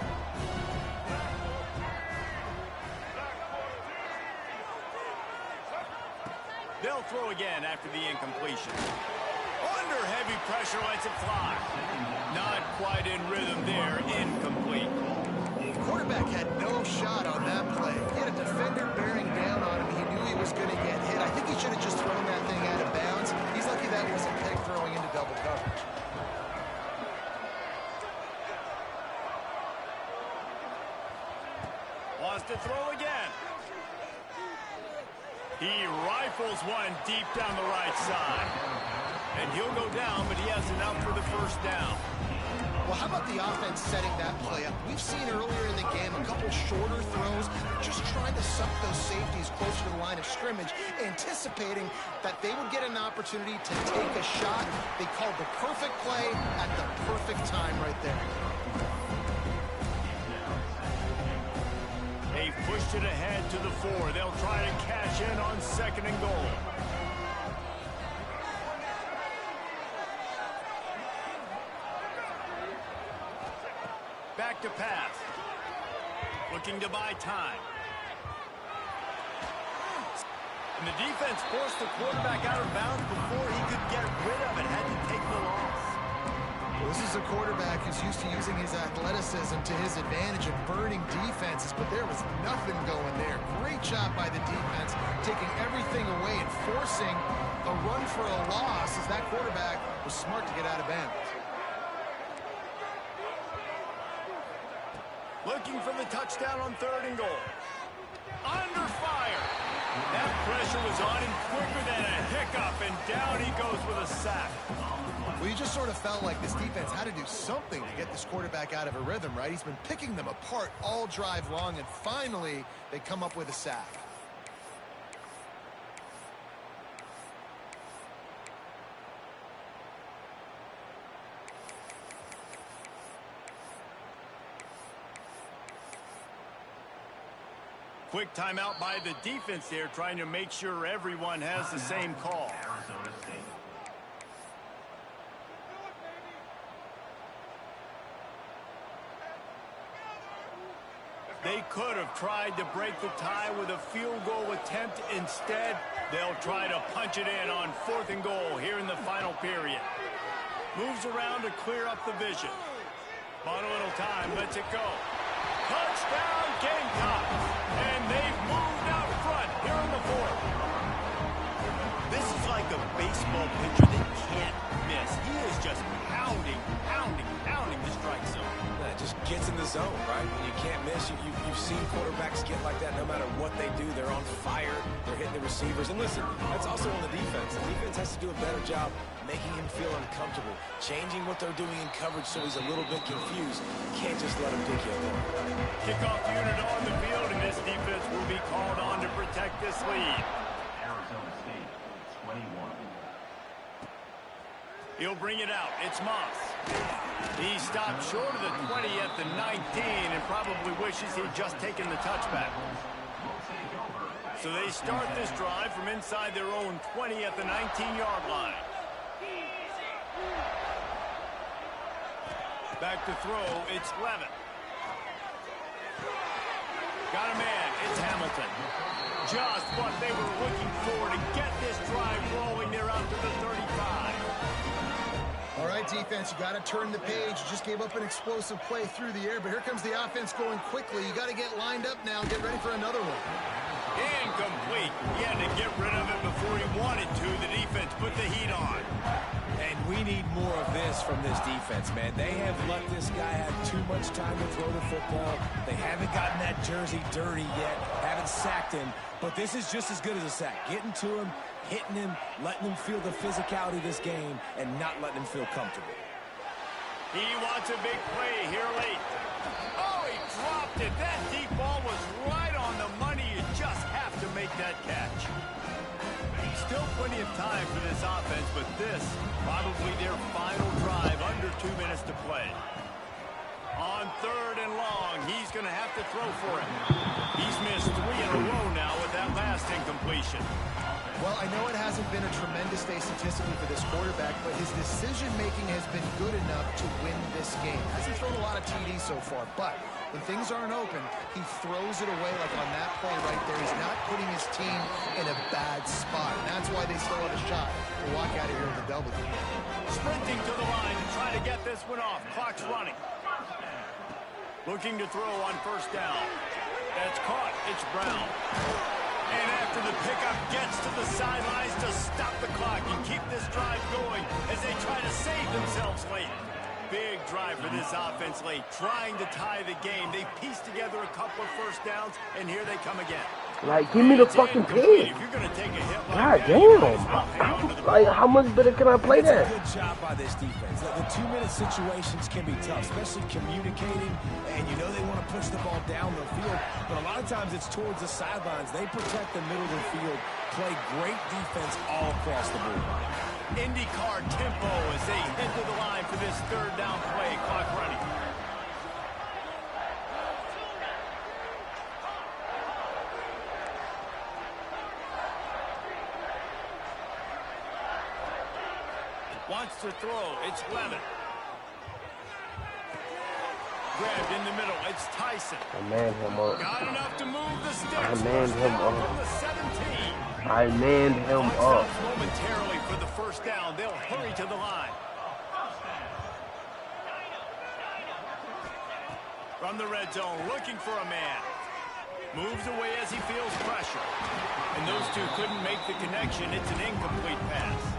They'll throw again after the incompletion. Under heavy pressure, lets it fly. Not quite in rhythm there, incomplete. The quarterback had no shot on that play. He had a defender bearing down on him. He knew he was going to get hit. I think he should have just thrown that thing out of bounds. He's lucky that wasn't pick throwing into double coverage. Wants to throw again. He rifles one deep down the right side. And he'll go down, but he has enough for the first down. Well, how about the offense setting that play up? We've seen earlier in the game a couple shorter throws, just trying to suck those safeties closer to the line of scrimmage, anticipating that they would get an opportunity to take a shot. They called the perfect play at the perfect time right there. They pushed it ahead to the 4. They'll try to cash in on second and goal. Back to pass. Looking to buy time. And the defense forced the quarterback out of bounds before he could get rid of it. Had to take the loss. Well, this is a quarterback who's used to using his athleticism to his advantage and burning defenses, but there was nothing going there. Great job by the defense, taking everything away and forcing a run for a loss as that quarterback was smart to get out of bounds. Looking for the touchdown on third and goal. Under fire. That pressure was on him quicker than a hiccup, and down he goes with a sack. Well, you just sort of felt like this defense had to do something to get this quarterback out of a rhythm, right? He's been picking them apart all drive long, and finally they come up with a sack. Quick timeout by the defense there, trying to make sure everyone has the same call. They could have tried to break the tie with a field goal attempt. Instead, they'll try to punch it in on fourth and goal here in the final period. Moves around to clear up the vision. Bought a little time, lets it go. Touchdown, Gamecocks! And they've moved out front here in the fourth. This is like a baseball pitcher that can't miss. He is just pounding the strike zone. Just gets the zone, right? When you can't miss, you've seen quarterbacks get like that no matter what they do. They're on fire. They're hitting the receivers. And listen, that's also on the defense. The defense has to do a better job making him feel uncomfortable, changing what they're doing in coverage so he's a little bit confused. You can't just let him pick you apart. Kickoff unit on the field, and this defense will be called on to protect this lead. Arizona State, 21. He'll bring it out. It's Moss. He stopped short of the 20 at the 19 and probably wishes he'd just taken the touchback. So they start this drive from inside their own 20 at the 19-yard line. Back to throw, it's Levin. Got a man, it's Hamilton. Just what they were looking for to get this drive rolling. They're out to the 35. All right, defense, you got to turn the page. You just gave up an explosive play through the air, but here comes the offense going quickly. You got to get lined up now and get ready for another one. Incomplete. He had to get rid of it before he wanted to. The defense put the heat on. And we need more of this from this defense, man. They have let this guy have too much time to throw the football. They haven't gotten that jersey dirty yet, haven't sacked him, but this is just as good as a sack. Getting to him, hitting him, letting him feel the physicality of this game, and not letting him feel comfortable. He wants a big play here late. Oh, he dropped it. That deep ball was right on the money. You just have to make that catch. Still plenty of time for this offense, but this probably their final drive, under 2 minutes to play. On 3rd and long, he's going to have to throw for it. He's missed 3 in a row now with that last incompletion. Well, I know it hasn't been a tremendous day statistically for this quarterback, but his decision-making has been good enough to win this game. Hasn't thrown a lot of TDs so far, but when things aren't open, he throws it away like on that play right there. He's not putting his team in a bad spot, and that's why they still have a shot to walk out of here with a W. Sprinting to the line to try to get this one off. Clock's running. Looking to throw on 1st down. That's caught. It's Brown. And after the pickup, gets to the sidelines to stop the clock and keep this drive going as they try to save themselves late. Big drive for this offense late, trying to tie the game. They pieced together a couple of 1st downs, and here they come again. Like, give me the fucking pin. If you're gonna take a hit God like damn. Like, how much better can I play that? Good job by this defense. The 2-minute situations can be tough, especially communicating, and you know they want to push the ball down the field, but a lot of times it's towards the sidelines. They protect the middle of the field, play great defense all across the board. IndyCar tempo as they head to the line for this 3rd down play. Clock running. Wants to throw. It's Levin. Grabbed in the middle. It's Tyson. I manned him up. Got enough to move the sticks. I manned him up. From the 17. I manned him up. Momentarily for the 1st down. They'll hurry to the line. From the red zone, looking for a man. Moves away as he feels pressure. And those two couldn't make the connection. It's an incomplete pass.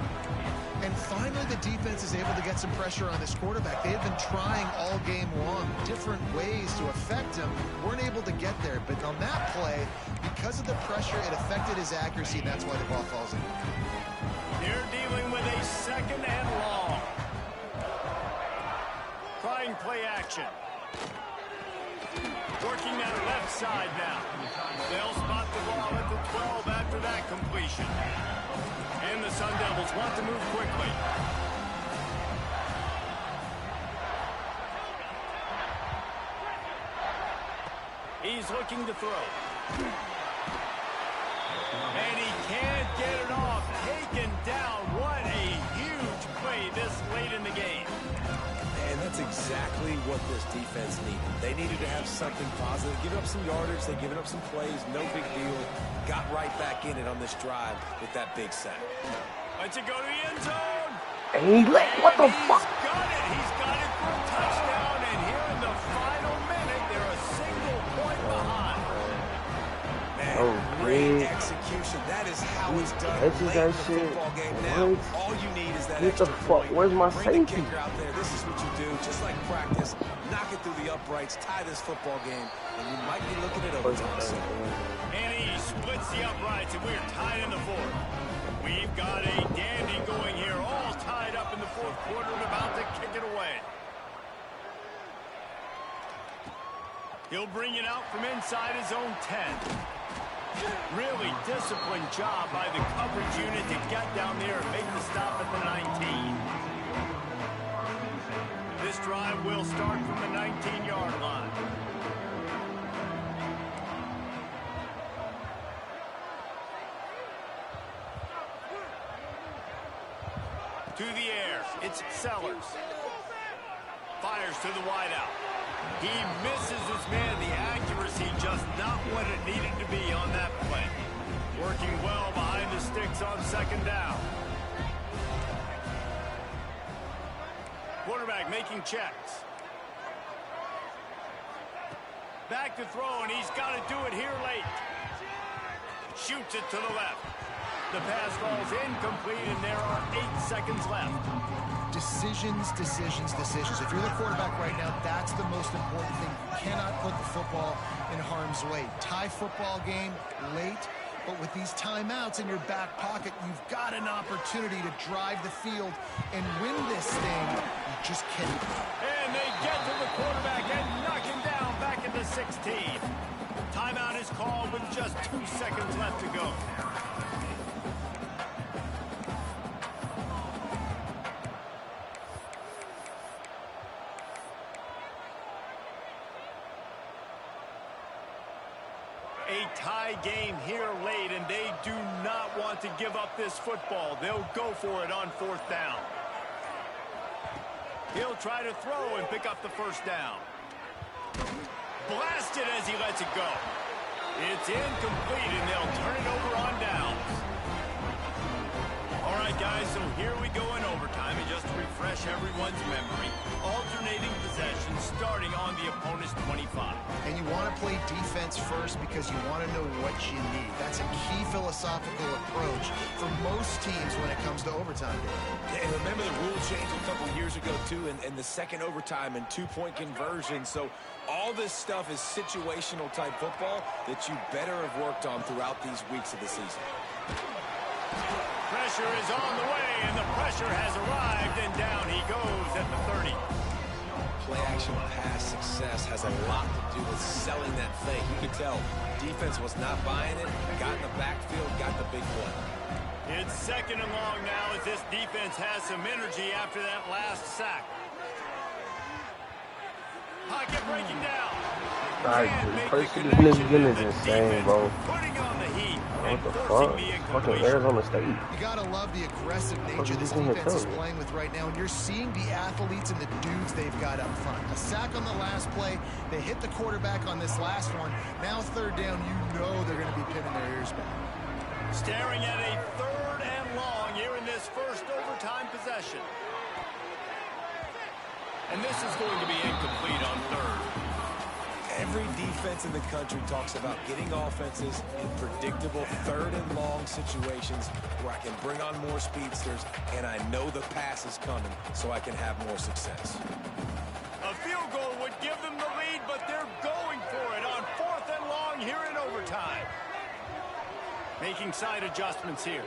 And finally, the defense is able to get some pressure on this quarterback. They have been trying all game long, different ways to affect him. Weren't able to get there, but on that play, because of the pressure, it affected his accuracy, and that's why the ball falls in. They're dealing with a 2nd and long. Trying play action. Working that left side now. They'll spot the ball at the 12 after that completion. And the Sun Devils want to move quickly. He's looking to throw. And he can't get it off. Taken down. What a huge play this late in the game. And that's exactly what this defense needed. They needed to have something positive. Giving up some yardage, they've given up some plays, no big deal. Got right back in it on this drive with that big sack. Let's it go to the end zone. And he let, what the fuck? He's got it. He's got it for a touchdown. And here in the final minute, they're a single point behind. Man, Oh, great great. execution motion. That is how it's done Catches late that in the shit. football game. Now, What? all you need is that What the extra fuck? point. Where's my Bring the safety? kicker out there. This is what you do. Just like practice, knock it through the uprights, tie this football game, and you might be looking at overtime soon. And he splits the uprights, and we're tied in the fourth. We've got a dandy going here, all tied up in the fourth quarter and about to kick it away. He'll bring it out from inside his own 10. Really disciplined job by the coverage unit to get down there and make the stop at the 19. This drive will start from the 19-yard line. To the air, it's Sellers. Fires to the wideout. He misses his man. The accuracy just not what it needed to be on that play. Working well behind the sticks on second down. Quarterback making checks. Back to throw, and he's got to do it here late. Shoots it to the left. The pass falls incomplete, and there are 8 seconds left. Decisions, decisions, decisions. If you're the quarterback right now, that's the most important thing. You cannot put the football in harm's way. Tie football game late, but with these timeouts in your back pocket, you've got an opportunity to drive the field and win this thing. You just can't. And they get to the quarterback and knock him down back into 16. Timeout is called with just 2 seconds left to go. A tie game here late, and they do not want to give up this football. They'll go for it on 4th down. He'll try to throw and pick up the first down. Blasted as he lets it go. It's incomplete, and they'll turn it over on downs. All right, guys, so here we go in overtime, and just to refresh everyone's memory, alternating possessions starting on the opponent's 25. And you want to play defense first because you want to know what you need. That's a key philosophical approach for most teams when it comes to overtime. Yeah, and remember the rule change a couple years ago, too, and the second overtime and 2-point conversion. So all this stuff is situational type football that you better have worked on throughout these weeks of the season. Pressure is on the way, and the pressure has arrived, and down he goes at the 30. Play-action pass success has a lot to do with selling that thing. You could tell defense was not buying it, got in the backfield, got the big play. It's 2nd and long now as this defense has some energy after that last sack. Pocket breaking down. Like, the person is insane, bro. Putting on the heat. What the fuck? Fucking Arizona State. You gotta love the aggressive nature this defense is playing with right now, and you're seeing the athletes and the dudes they've got up front. A sack on the last play, they hit the quarterback on this last one. Now 3rd down, you know they're gonna be pinning their ears back. Staring at a 3rd and long here in this first overtime possession. And this is going to be incomplete on 3rd. Every defense in the country talks about getting offenses in predictable 3rd and long situations where I can bring on more speedsters and I know the pass is coming so I can have more success. A field goal would give them the lead, but they're going for it on 4th and long here in overtime. Making side adjustments here.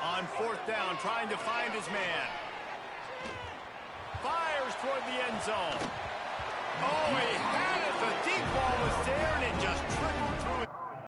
On 4th down, trying to find his man. Fires toward the end zone. Oh, he had it. The deep ball was there, and it just tripped